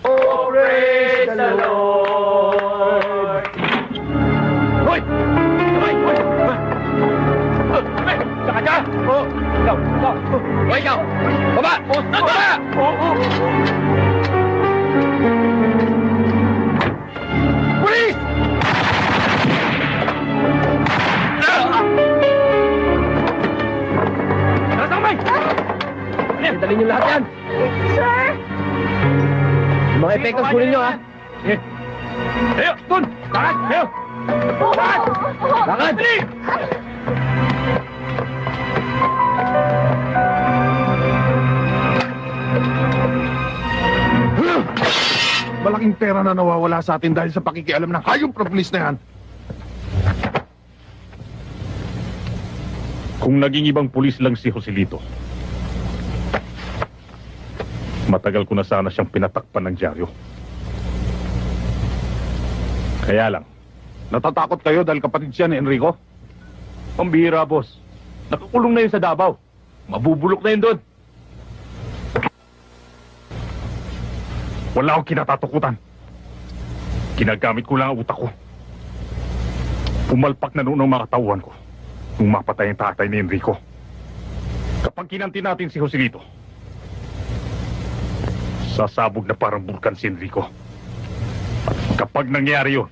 Oh, praise the Lord. Hoy! Hoy! Hoy! Saka dyan! Oh! Ikaw! Ikaw! Hoy, ikaw! Baba! Baba! Police! Tara sa kamay! Dali niyo lahat yan! Sir! Mga epektos kunin nyo, ha? Eh! Ayo! Dun! Lakad! Ayo! Lakad! Lakad! Dali! Malaking pera na nawawala sa atin dahil sa pakikialam ng hayop na pulis na yan. Kung naging ibang pulis lang si Joselito, matagal ko na sana siyang pinatakpan ng dyaryo. Kaya lang, natatakot kayo dahil kapatid siya ni Enrico? Pambihira, boss. Nakakulong na yun sa Davao. Mabubulok na yun doon. Wala akong kinatatakutan. Ginagamit ko lang ang utak ko. Pumalpak na noon ang mga katauhan ko nung mapatay ang tatay ni Enrico. Kapag kinanti natin si Joselito, sasabog na parang bulkan si Enrico. At kapag nangyari yun,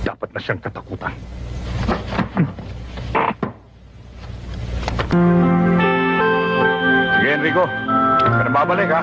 dapat na siyang katakutan. Sige, Enrico. Ka na babalik, ha?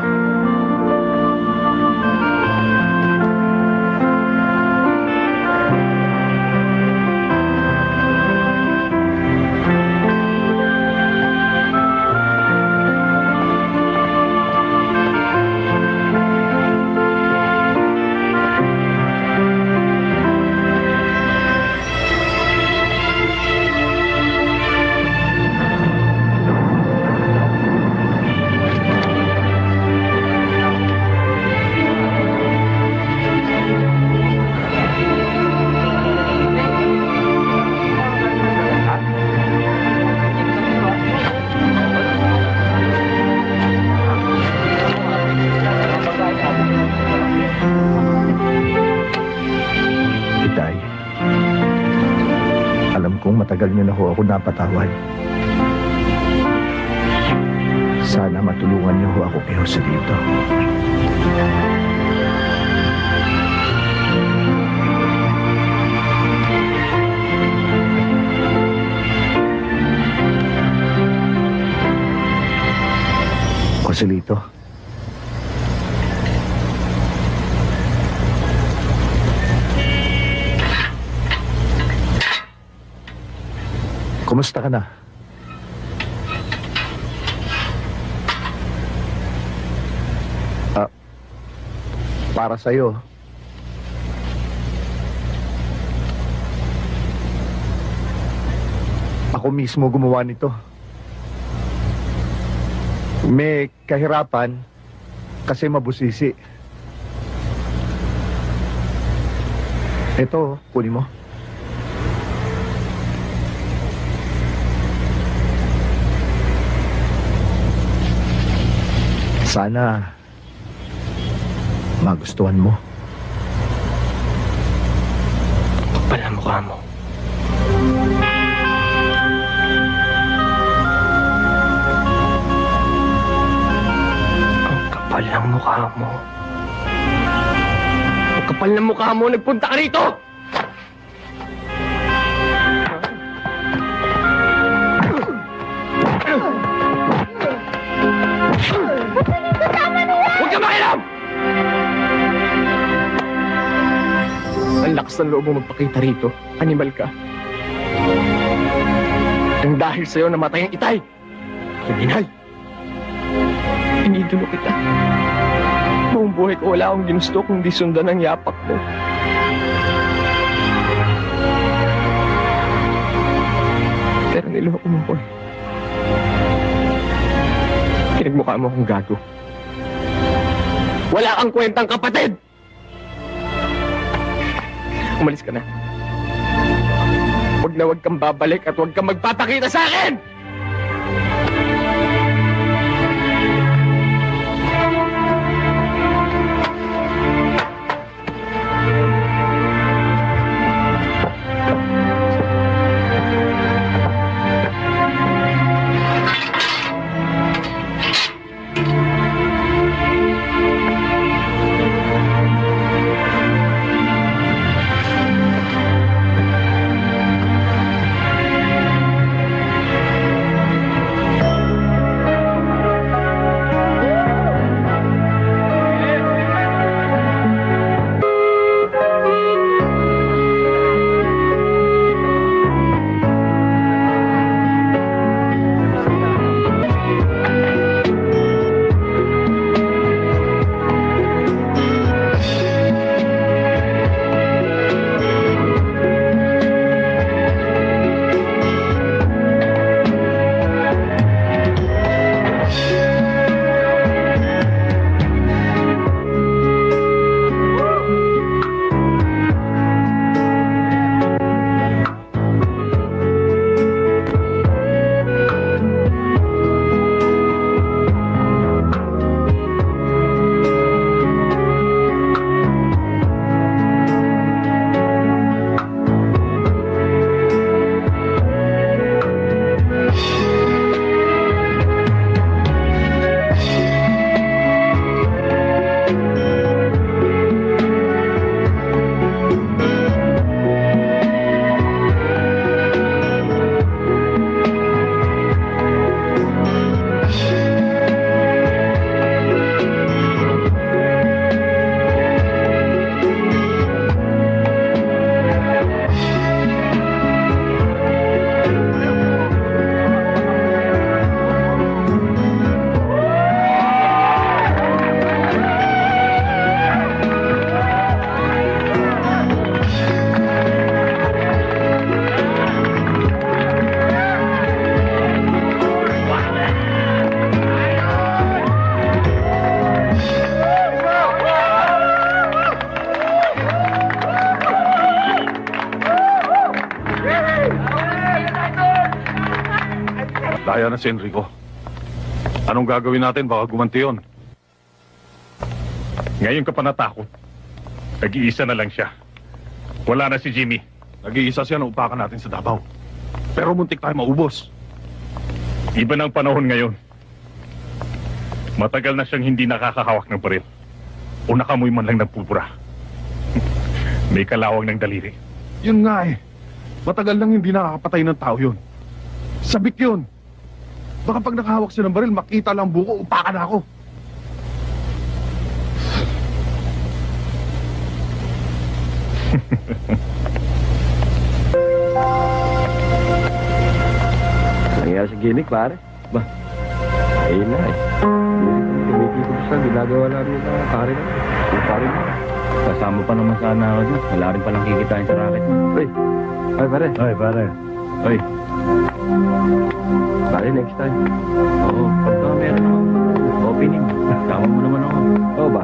matagal niyo na ho ako napatawad. Sana matulungan niyo ho ako kay Joselito. Joselito. Kumusta ka na? Para sa'yo. Ako mismo gumawa nito. May kahirapan kasi mabusisi. Ito, kunin mo. Sana magustuhan mo. Kapal ang mukha mo. Ang kapal ng mukha mo. Ang kapal ng mukha mo, nagpunta ka rito! Huwag ka makialam! Ang lakas ng loob mo magpakita rito. Animal ka. Ang dahil sa'yo namatay ang itay. Kriminal. Inidulo kita. Buong buhay ko wala akong ginusto kundi sundan ang yapak mo. Pero niloko mo ko. Pinagmukha mo akong gago. Wala kang kwentang kapatid! Umalis ka na. Huwag kang babalik at huwag kang magpapakita sa akin! Daya na si Enrico. Anong gagawin natin? Baka gumanti yun. Ngayon ka pa natakot. Nag-iisa na lang siya. Wala na si Jimmy. Nag-iisa siya na upakan natin sa Davao. Pero muntik tayo maubos. Iba ng panahon ngayon. Matagal na siyang hindi nakakahawak ng baril. O nakamoy man lang ng pulbura. May kalawang ng daliri. Yun nga eh. Matagal nang hindi nakakapatay ng tao yun. Sabik yun. Baka pag nakahawak siya ng baril, makita lang buko, upakan ako. Nangyari sa gimmick, pare. Ba? Ayun na eh. Tumititig sa ginagawa namin na pare na. Pare na. Kasama pa naman sana ako dyan. Wala rin palang kikitain sa racket. Ay, pare. Ay, pare. Ay. Pare, next time. Oo, pagka meron ako opening, tama mo naman ako. Oo ba?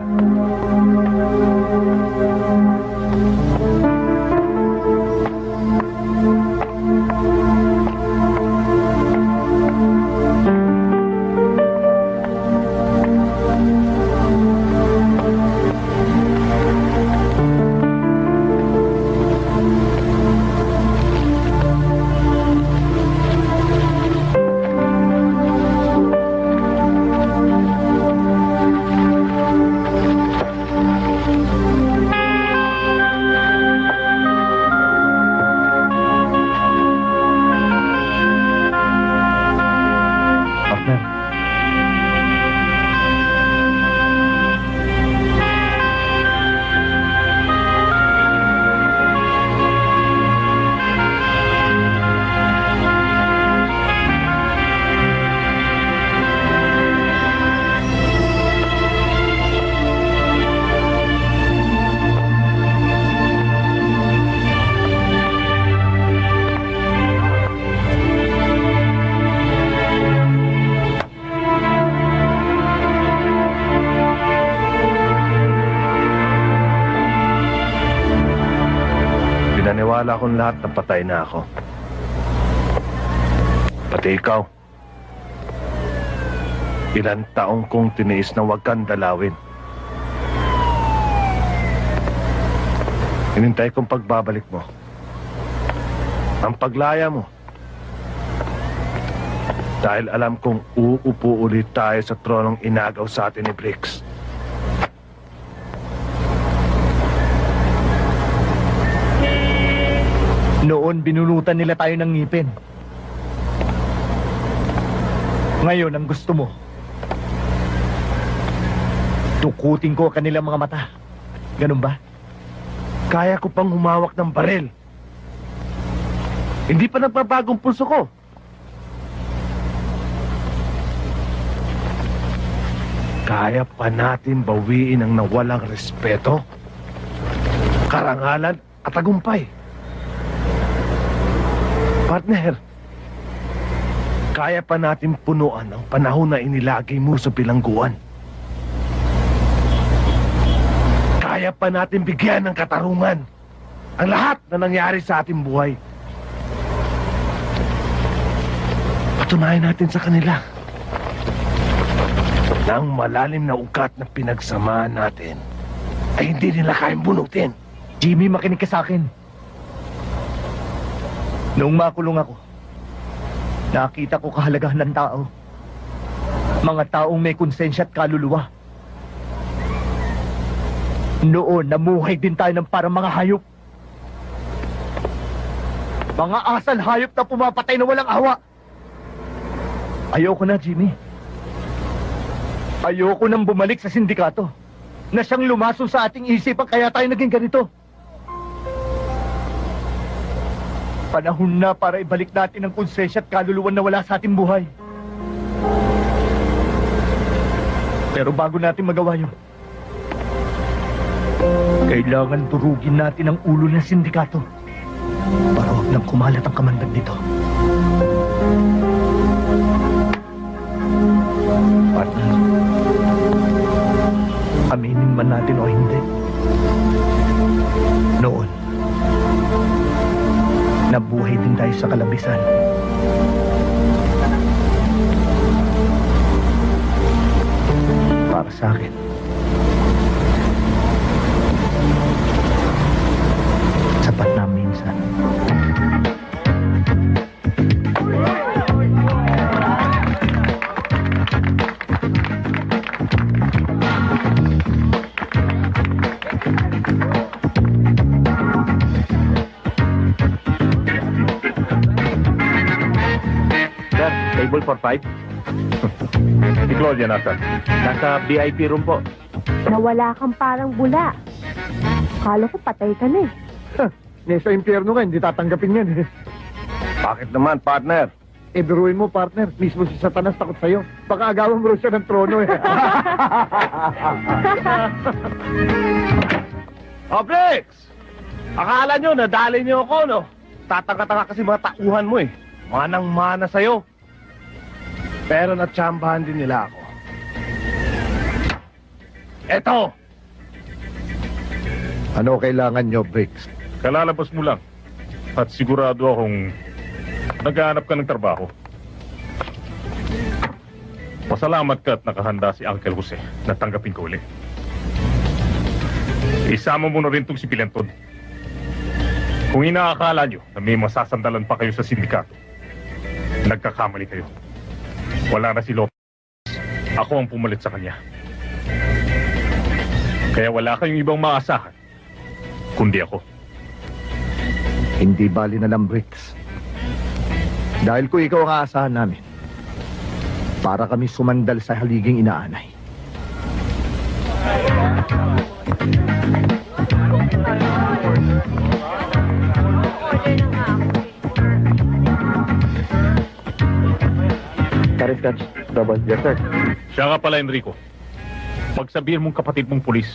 Pinaniwala kong lahat na patay na ako. Pati ikaw. Ilang taong kong tiniis na huwag kang dalawin. Hinintay kong pagbabalik mo. Ang paglaya mo. Dahil alam kong uupo ulit tayo sa tronong inagaw sa atin ni Briggs. Noon, binunutan nila tayo ng ngipin. Ngayon, ang gusto mo, tukutin ko ang kanilang mga mata. Ganun ba? Kaya ko pang humawak ng baril. Hindi pa nagpapagong pulso ko. Kaya pa natin bawiin ang nawalang respeto, karangalan at tagumpay. Partner, kaya pa natin punuan ang panahon na inilagay mo sa bilangguan. Kaya pa natin bigyan ng katarungan ang lahat na nangyari sa ating buhay. Patunayan natin sa kanila na ang malalim na ugat na pinagsamahan natin ay hindi nila kayang bunutin. Jimmy, makinig ka sa akin. Noong makulong ako, nakita ko kahalagahan ng tao. Mga taong may konsensya at kaluluwa. Noon, namuhay din tayo ng parang mga hayop. Mga asal hayop na pumapatay na walang awa. Ayoko na, Jimmy. Ayoko nang bumalik sa sindikato na siyang lumaso sa ating isipan kaya tayo naging ganito. Panahon na para ibalik natin ang konsensya at kaluluwan na wala sa ating buhay. Pero bago natin magawa yun, kailangan durugin natin ang ulo ng sindikato para huwag nang kumalat ang kamandag dito. Partner, aminin man natin o hindi, noon, nabuhay din tayo sa kalabisan. Para sa akin, sapat na minsan. Table for 5? Si Claudia nasan? Nasa VIP room po. Nawala kang parang bula. Kala ko patay ka na eh. Nasa impyerno ka, hindi tatanggapin yan eh. Bakit naman, partner? Eh, biruin mo, partner. Mismo si Satanas takot sa'yo. Baka agawan mo siya ng trono eh. Oh, Brix! Akala nyo, nadali nyo ako, no? Tatanga-tanga kasi mga tauhan mo eh. Manang-mana sa'yo. Pero natsambahan din nila ako. Eto! Ano kailangan nyo, Briggs? Kalalabas mo lang. At sigurado akong naghahanap ka ng trabaho. Pasalamat ka at nakahanda si Uncle Jose na tanggapin ko ulit. Isama mo na rin itong si Pilantod. Kung inaakala nyo na may masasandalan pa kayo sa sindikato, nagkakamali kayo. Wala na si Lopez. Ako ang pumalit sa kanya. Kaya wala kayong ibang maasahan, kundi ako. Hindi bali na lang, Briggs. Dahil kung ikaw ang aasahan namin, para kami sumandal sa haliging inaanay. Tariff catch. Double. Yes, sir. Siya nga pala, Enrico. Pagsabihin mong kapatid mong pulis,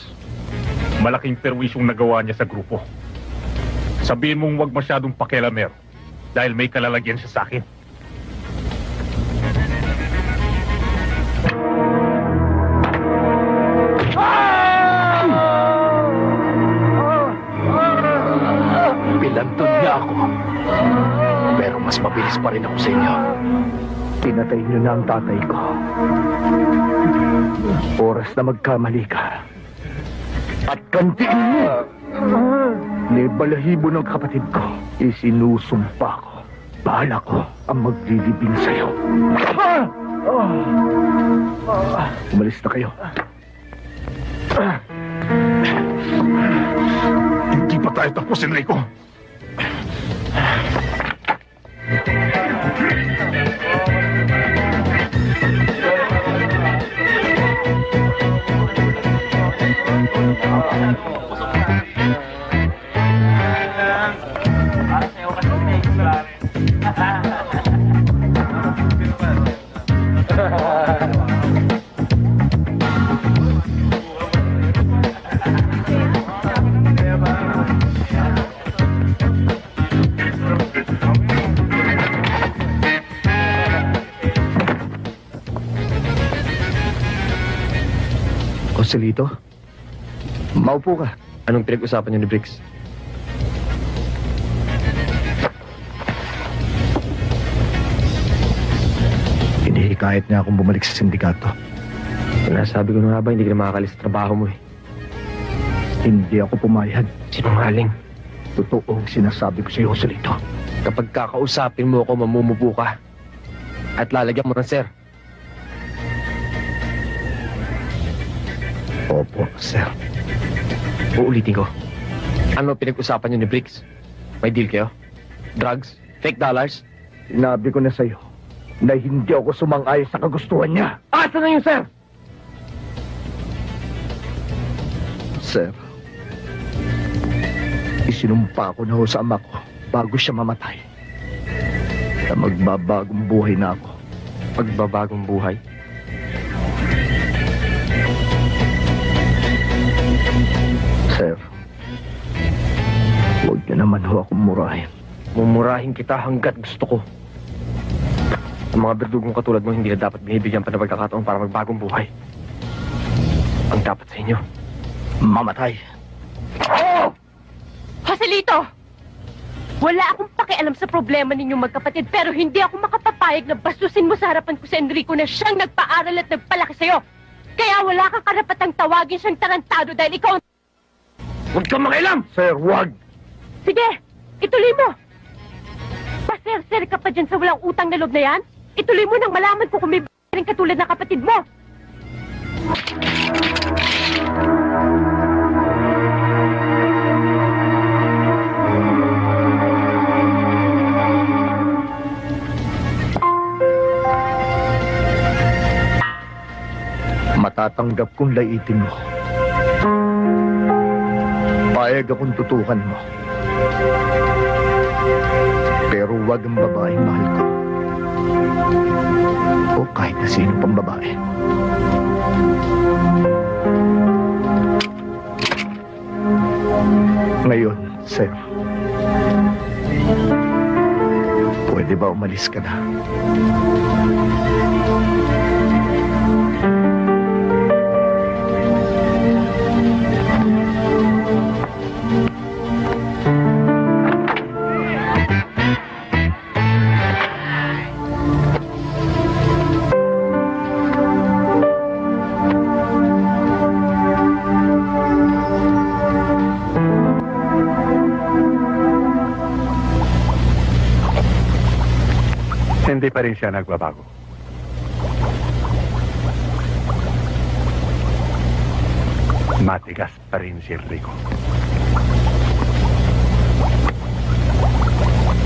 malaking perwisyong nagawa niya sa grupo. Sabihin mong huwag masyadong pakialamero dahil may kalalagyan siya sa akin. Pilantod niya ako. Pero mas mabilis pa rin ako sa inyo. Pinatay niyo na ang tatay ko. Oras na magkamali ka. At kantiin mo! Ni balahibo ng kapatid ko, isinusumpa ko. Bahala ko ang maglilibing sa'yo. Umalis na kayo. Hindi pa tayo tapos, Enrico. Joselito, maupo ka. Anong pinag-usapan niyo ni Briggs? Hinihikayat niya akong bumalik sa sindikato. Sinasabi ko na nga ba, hindi ka na makakalis sa trabaho mo eh. Hindi ako pumayag. Sinungaling. Totoo ang sinasabi ko sa iyo, Joselito. Kapag kakausapin mo ako, mamumupo ka. At lalagyan mo ng sir. Opo, sir. Uulitin ko. Ano pinag-usapan niyo ni Briggs? May deal kayo? Drugs? Fake dollars? Sinabi ko na sa iyo na hindi ako sumang-ayon sa kagustuhan niya. Asa na yun, sir? Sir, isinumpa ko na ho sa ama ko bago siya mamatay na magbabagong buhay na ako. Magbabagong buhay? Sir, huwag niyo naman ho akong murahin. Mumurahin kita hanggat gusto ko. Ang mga berdugong katulad mo hindi na dapat binibigyan pa ng pagkakataon para magbagong buhay. Ang dapat sa inyo, mamatay. Oh! Joselito! Wala akong pakialam sa problema ninyong magkapatid pero hindi ako makapapayag na basusin mo sa harapan ko si Enrico na siyang nagpaaral at nagpalaki sa'yo. Kaya wala kang karapatang tawagin siyang tarantado dahil ikaw... Huwag kang makialam! Sir, wag! Sige, ituloy mo! Paser-ser ka pa dyan sa walang utang na loob na yan? Ituloy mo nang malaman ko kung may rin katulad ng kapatid mo! Matatanggap kong laitin mo. Payag akong tutukan mo. Pero wag ang babaeng mahal ko. O kahit na sino pang babae. Ngayon, sir. Pwede ba umalis ka na? Hindi pa rin siya nagbabago. Matigas pa rin si Enrico.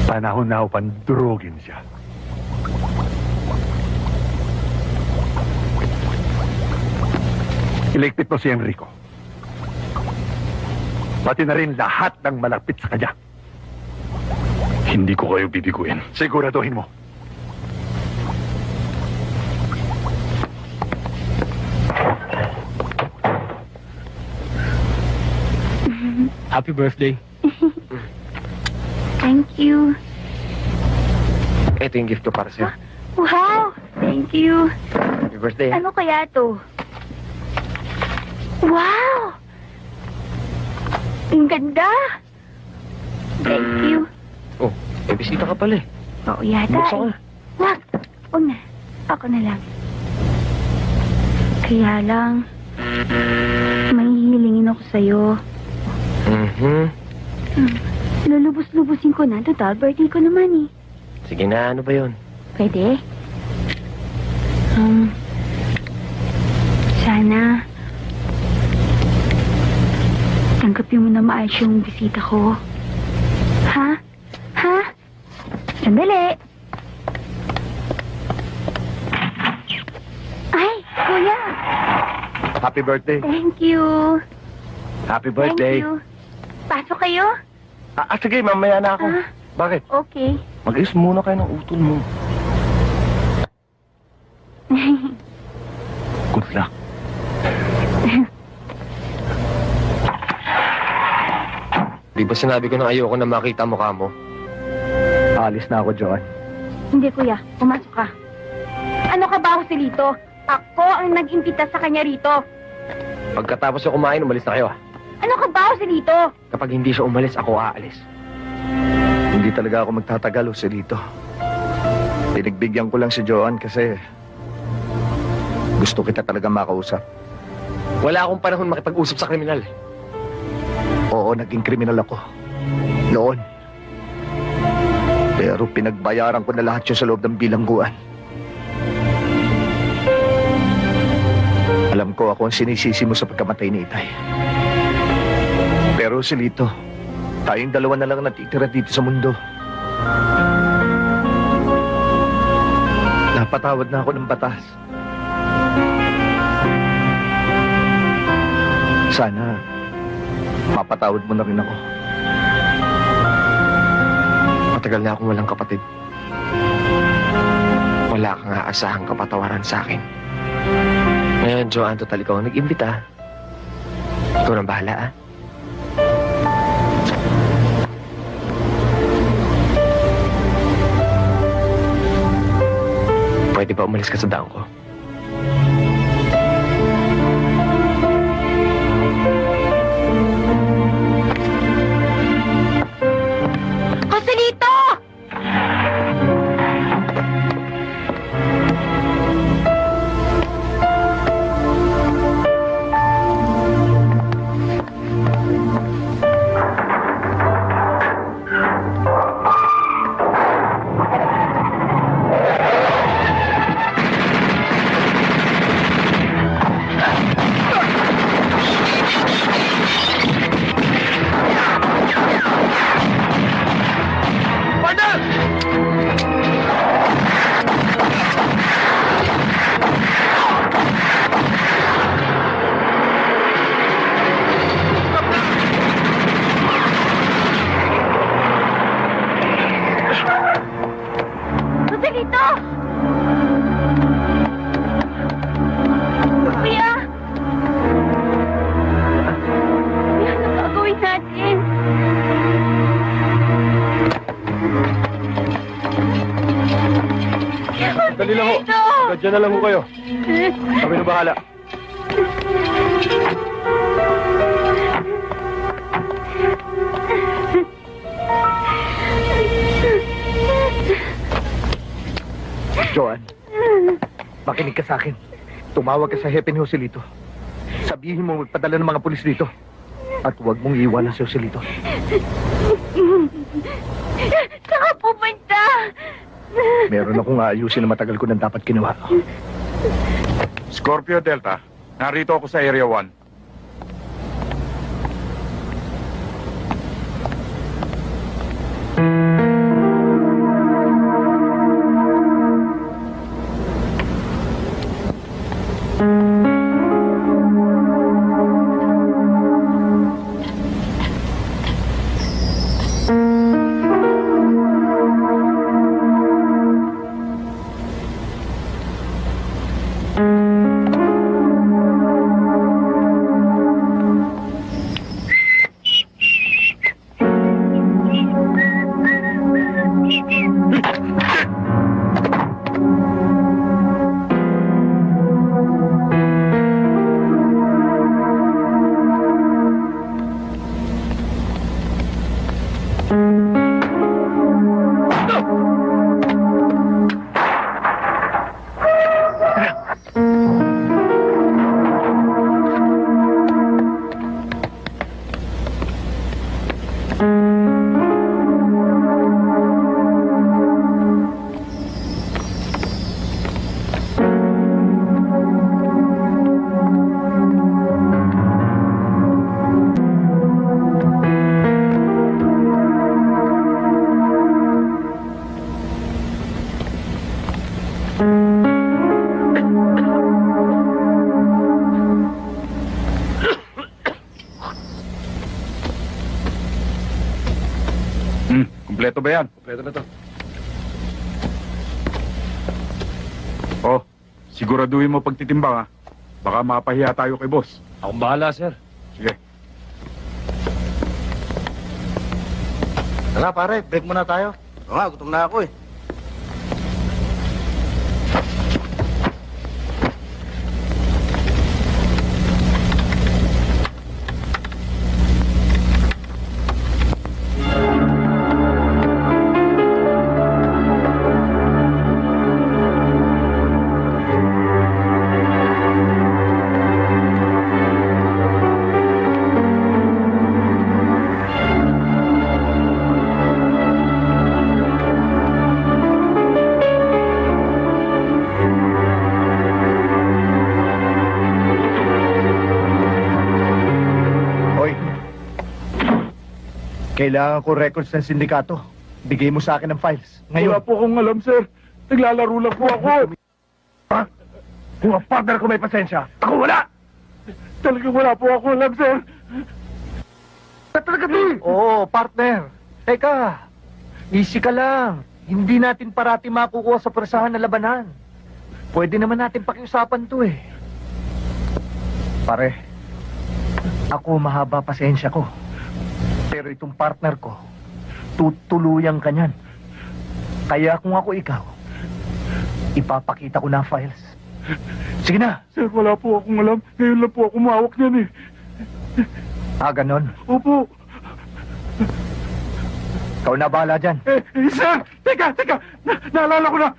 Panahon na upang durugin siya. Iligpit mo si Enrico. Pati na rin lahat ng malapit sa kanya. Hindi ko kayo bibiguin. Siguraduhin mo. Happy birthday. Thank you. Ito yung gift ko para sa'yo. Wow! Thank you. Happy birthday. Ano kaya to? Wow! Ang ganda! Thank you. Oh, may bisita ka pala eh. Oo yata. Buksan ko. Wag! Huwag na. Ako na lang. Kaya lang, may hihilingin ako sa'yo. Lulubos-lubusin ko na. Total, birthday ko naman eh. Sige na, ano ba yun? Pwede? Sana tanggapin mo na maayos yung bisita ko. Ha? Ha? Sandali. Ay, kuya. Happy birthday. Thank you. Happy birthday. Thank you. Pasok kayo? Sige, mamaya na ako. Ah. Bakit? Okay. Mag-ayos muna kayo ng utol mo. Good luck. Di ba sinabi ko na ayoko na makita mukha mo? Alis na ako, Joan. Hindi, kuya. Pumasok ka. Ano ka ba, Joselito? Ako ang nag-imbita sa kanya rito. Pagkatapos ko kumain, umalis na kayo ah. Ano ka ba, Joselito? Kapag hindi siya umalis, ako aalis. Hindi talaga ako magtatagal, Joselito. Pinagbigyan ko lang si Joan kasi gusto kita talaga makausap. Wala akong panahon makipag-usap sa kriminal. Oo, naging kriminal ako. Noon. Pero pinagbayaran ko na lahat yun sa loob ng bilangguan. Alam ko ako ang sinisisi mo sa pagkamatay ni Itay. Pero Joselito, tayong dalawa na lang natitira dito sa mundo. Napatawad na ako ng batas. Sana mapatawad mo na rin ako. Matagal na akong walang kapatid. Wala kang aasahang kapatawaran sa akin. Ngayon, Joan, total ikaw ang nag-imbita. Ikaw nang bahala, ah. Pwede ba umalis ka sa daong ko? Joselito! Pwede lang ho. Diyan na lang ho kayo. Kami na bahala. Joan, makinig ka sa akin. Tumawag ka sa hepe ni Joselito. Sabihin mo magpadala ng mga pulis dito. At huwag mong iwanan si Joselito. Saan pupunta? Meron akong aayusin na matagal ko nang dapat ginawa. Scorpio Delta, narito ako sa Area 1. Kompleto ba yan? Kompleto na to. Oh, siguraduhin mo pagtitimbang ha. Baka mapahiya tayo kay boss. Akong bahala, sir. Sige. Tara pare, break muna tayo. Oo nga, gutom na ako eh. Kailangan ko records ng sindikato. Bigay mo sa akin ng files. Ngayon. Wala po akong alam, sir. Naglalaro lang po ako. Ha? Kung ang partner ko may pasensya, ako wala! Talagang wala po ako alam, sir. Talaga to! Oo, partner. Teka, easy ka lang. Hindi natin parati makukuha sa persahan na labanan. Pwede naman natin pakiusapan to eh. Pare, ako mahaba pasensya ko. Pero itong partner ko, tutuluyan ka niyan. Kaya kung ako ikaw, ipapakita ko na files. Sige na. Sir, wala po akong alam. Ngayon lang po ako mahawak niyan eh. Ah, ganon. Opo. Ikaw na bahala dyan. Sir! Teka! Naalala ko na!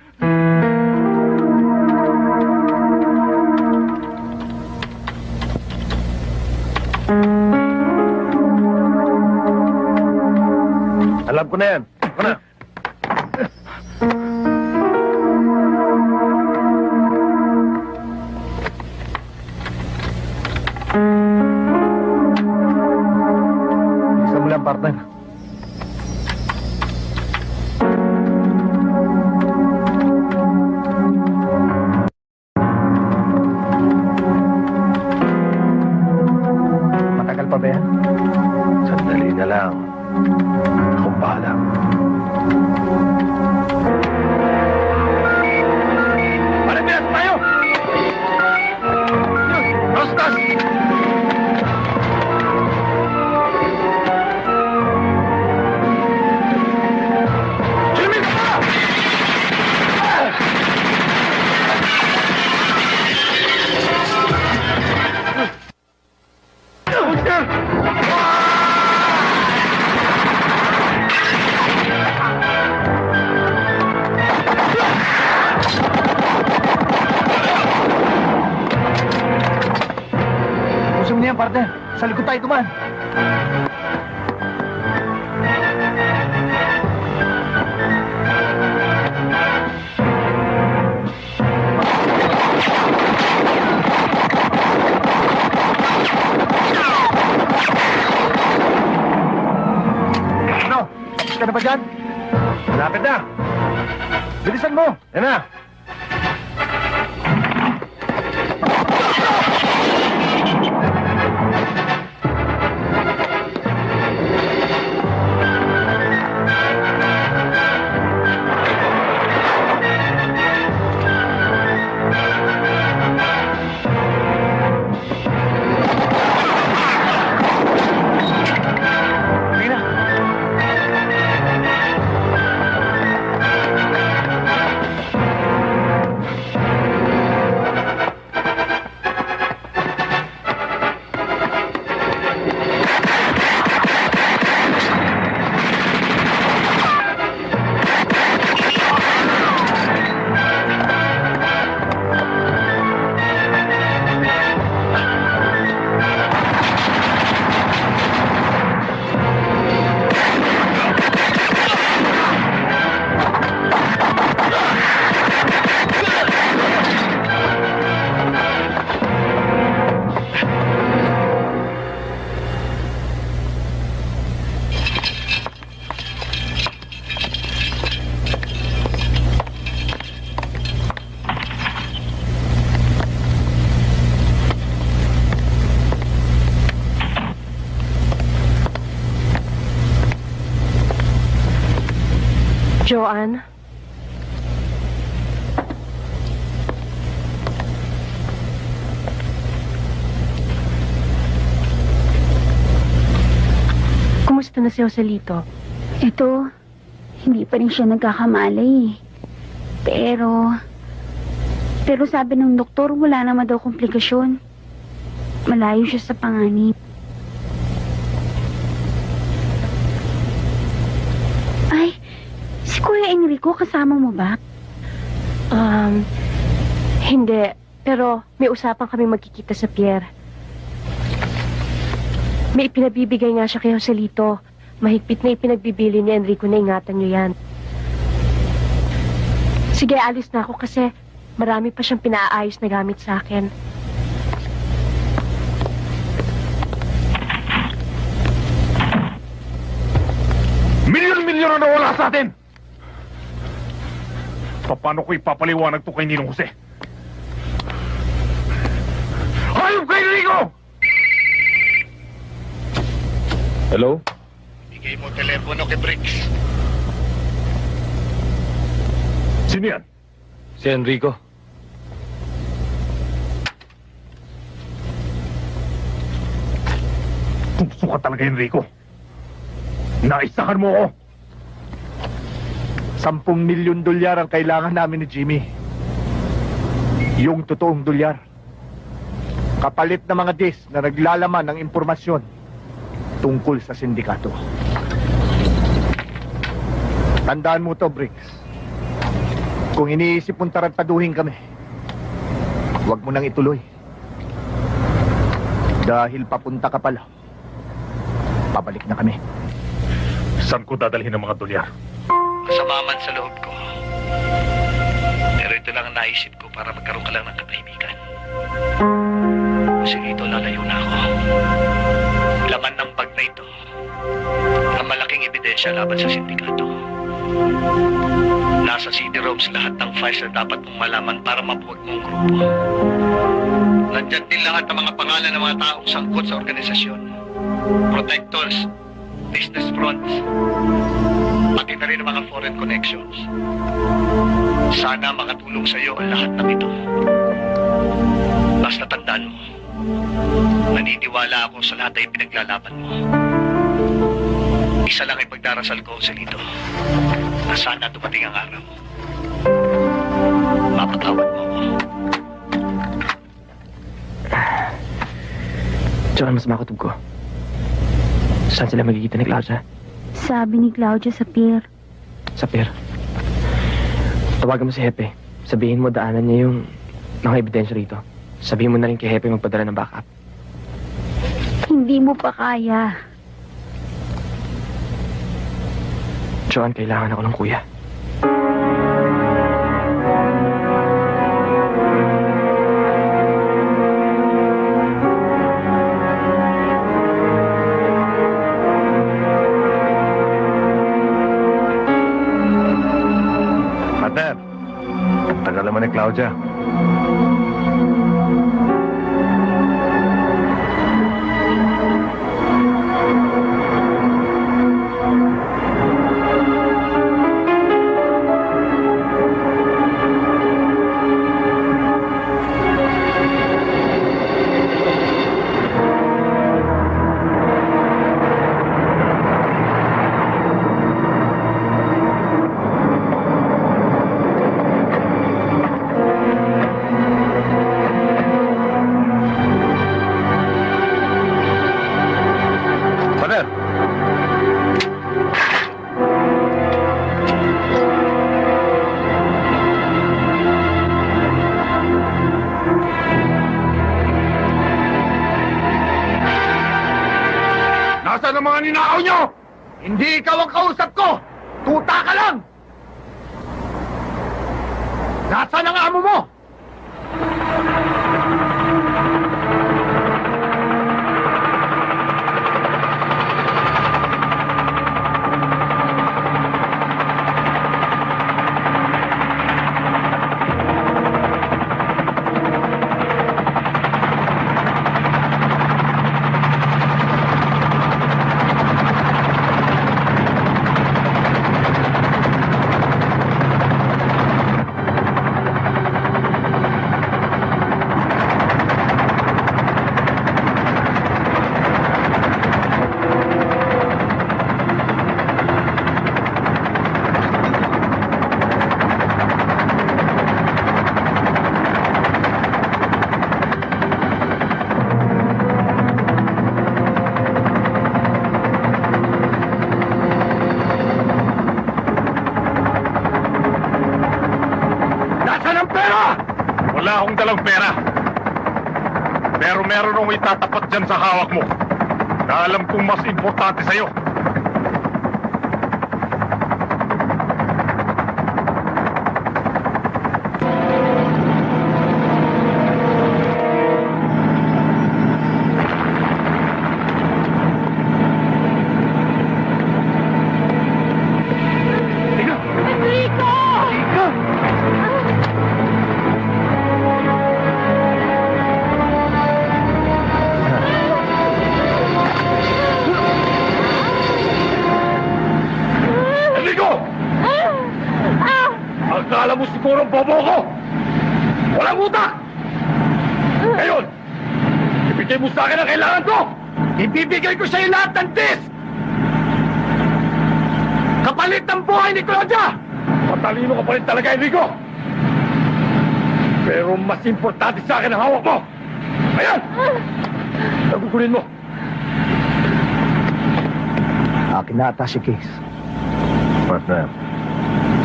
Alam ko na yan. Ako na. Isa mo lang, partner. Matagal pa ba yan? Sandali na lang. Akong bahala. Palipias tayo! Rostas! Jimmy ka! yan, partner. Sa likod tayo dumaan. Ano? Tapos ka na ba dyan? Malapit na! Bilisan mo! Yan na! Joanne? Kumusta na si Joselito? Ito, hindi pa rin siya nagkakamali. Pero sabi ng doktor, wala naman daw komplikasyon. Malayo siya sa panganib. Ay, si Kuya Enrico, kasama mo ba? Hindi. Pero may usapan kami magkikita sa Pierre. May ipinabibigay nga siya kay Joselito. Mahigpit na ipinagbibili ni Enrico na ingatan niyo yan. Sige, alis na ako kasi marami pa siyang pinaayos na gamit sa akin. Milyon-milyon na nawala sa atin! Paano ko ipapaliwanag to kay Ninong Jose? Hayop kay Enrico! Hello? Bigay mo telepono kay Briggs. Sino yan? Si Enrico. Gusto ka talaga, Enrico. Naisahan mo ako. $10 milyon ang kailangan namin ni Jimmy. Yung totoong dolyar. Kapalit na mga disk na naglalaman ng impormasyon tungkol sa sindikato. Tandaan mo to, Briggs. Kung iniisip mong tarantaduhin kami, huwag mo nang ituloy. Dahil papunta ka pala, pabalik na kami. Saan ko dadalhin ang mga dolyar? Masama man sa loob ko. Pero ito lang ang naisip ko para magkaroon ka lang ng katahimikan. Kasi dito lalayo na ako. Laman ng bag na ito ang malaking ebidensya laban sa sindikato. Nasa CD-ROMs lahat ng files na dapat mong malaman para mabuwag mong grupo. Nandyan din lahat ng mga pangalan ng mga taong sangkot sa organisasyon. Protectors, business fronts, pati na rin ang mga foreign connections. Sana makatulong sa iyo ang lahat ng ito. Basta tandaan mo, naniniwala ako sa lahat ay pinaglalaban mo. Isa lang ay pagdarasal ko sa lito, na sana dumating ang araw. Mapatawad mo ako. Joanne, mas makutob ko. Saan sila magkikita ni Claudia? Sabi ni Claudia sa pier. Sa pier. Tawagan mo si Hepe. Sabihin mo daanan niya yung mga ebidensya rito. Sabihin mo na rin kay Hepe magpadala ng backup. kung di mo pa kaya. Joan, kailangan ako ng kuya. Partner, tagal naman ni Claudia. Nasaan ang mga ninakaw nyo? Hindi ikaw ang kausap ko! Tuta ka lang! Nasaan ang amo mo? Wala akong dalang pera. Pero meron akong itatapat dyan sa hawak mo na alam kong mas importante sa'yo. Akala mo siguro bobo ko! Walang utak! Ngayon, ibigay mo sa akin ang kailangan ko! Ibibigay ko sa'yo lahat ng disk! Kapalit ng buhay ni Claudia! Matalino ka pa rin talaga, Enrico! Pero mas importante sa akin ang hawak mo! Ayan! Nagugunin mo! Akin na ata si Case. Partner,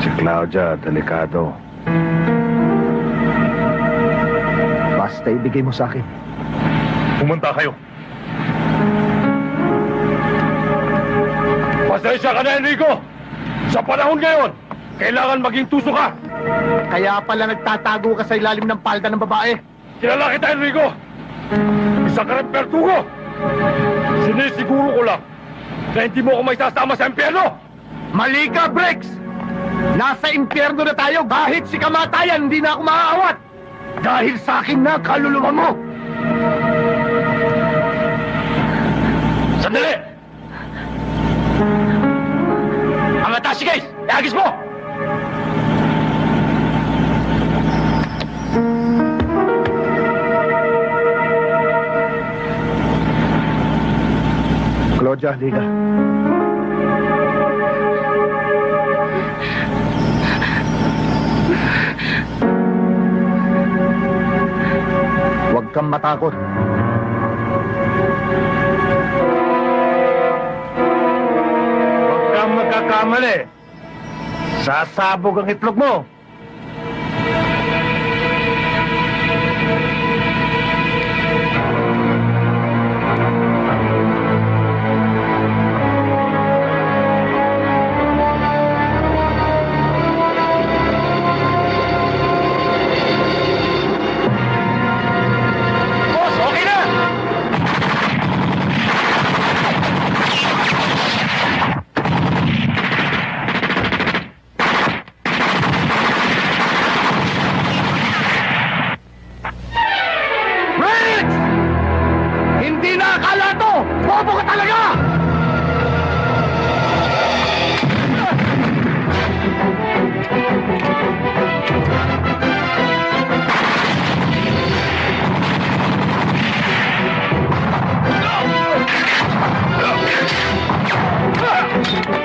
si Claudia, delikado. Basta ibigay mo sa akin. Pumunta kayo. Pasensya ka na, Enrico! Sa panahon ngayon, kailangan maging tuso ka! Kaya pala nagtatago ka sa ilalim ng palda ng babae. Kilala kita, Enrico! Isa ka rin pertugo! Sinisiguro ko lang na hindi mo ako may sasama sa impyerno! Mali ka, Brex! Nasa impyerno na tayo kahit si kamatayan hindi na ako maaawat! Dahil sa akin na kaluluwa mo! Sandali! Ang attache case! Iagis mo! Claudia, liga. Huwag kang matakot. Huwag kang magkakamali. Sasabog ang itlog mo. Bobo ka talaga!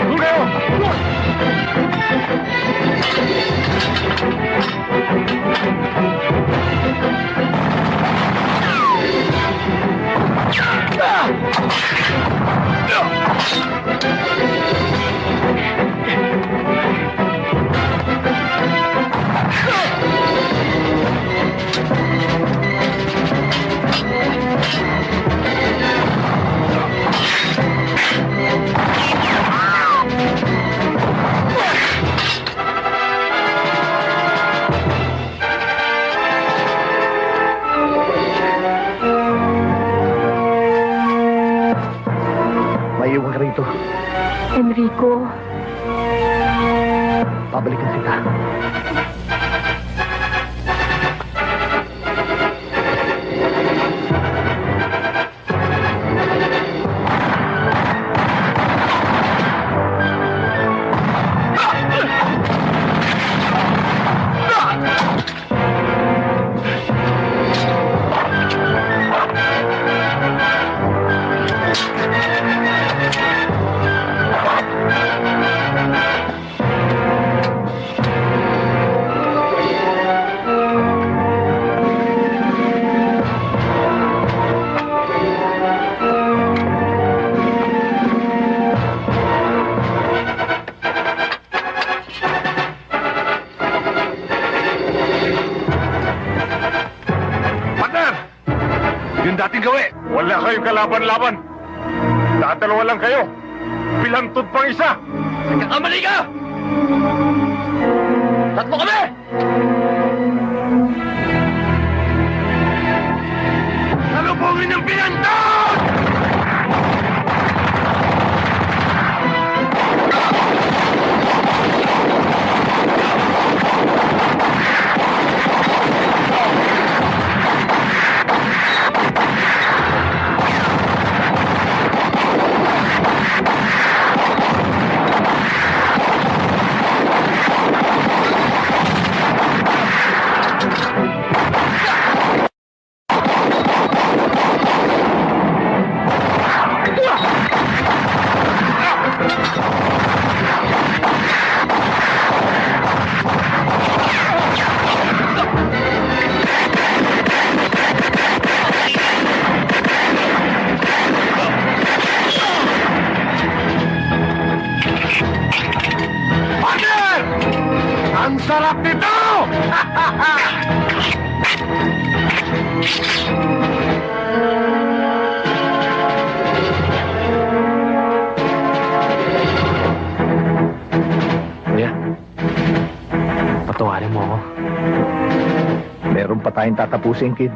Doon kayo! Maiiwan ka rito. Enrico, Babalikan kita. Yung dating gawi, wala kayong kalaban-laban. Dadalawa lang kayo. Pilantod pang isa. Nagkakamali ka! Tatlo kami! Salubungin ng pilantod! Ang sarap nito! Kuya, patawarin mo ako. Meron pa tayong tatapusin, kid.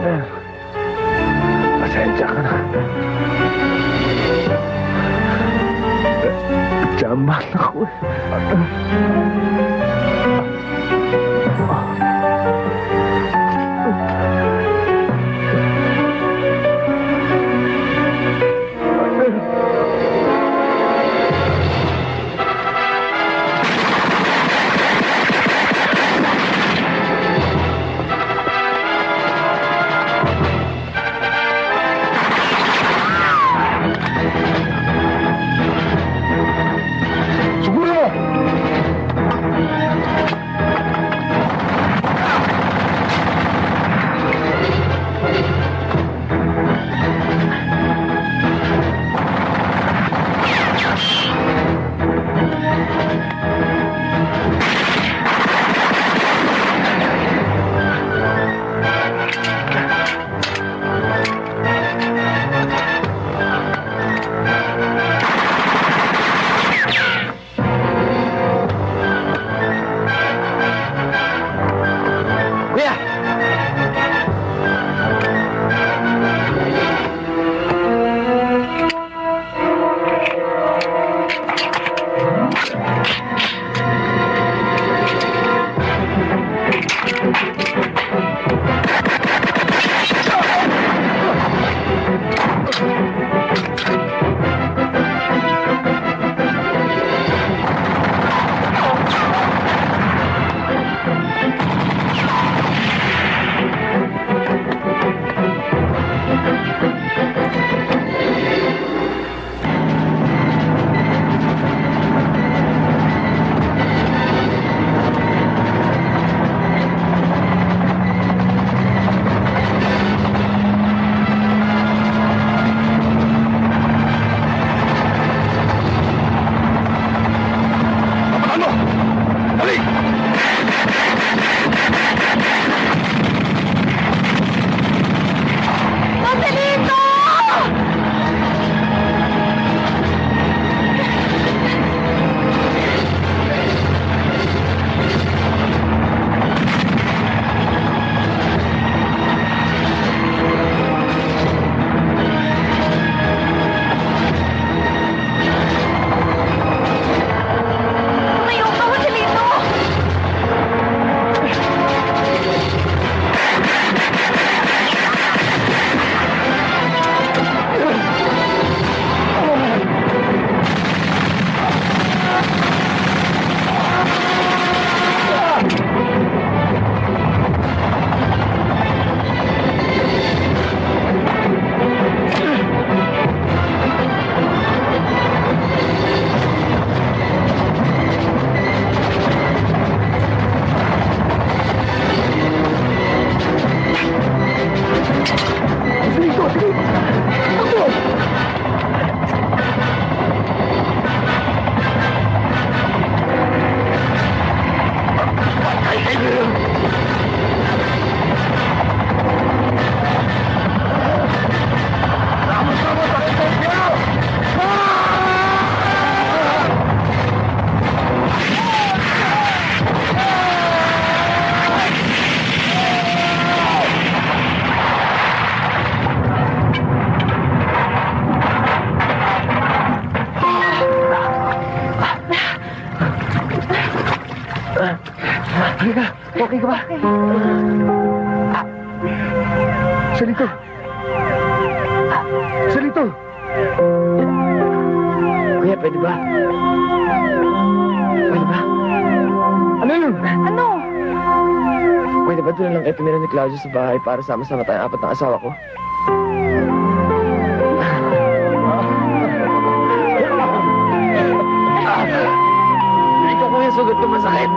Sir, pasensya ka na. Jamban ako eh. Halika, okay ka ba? Salito. Salito. Kuya, pwede ba? Pwede ba? Ano yun? Ano? Pwede ba doon lang kayo tumira ni Claudio sa bahay para sama-sama tayong apat ng asawa ko? Ikaw kuya, sugat ko masakit.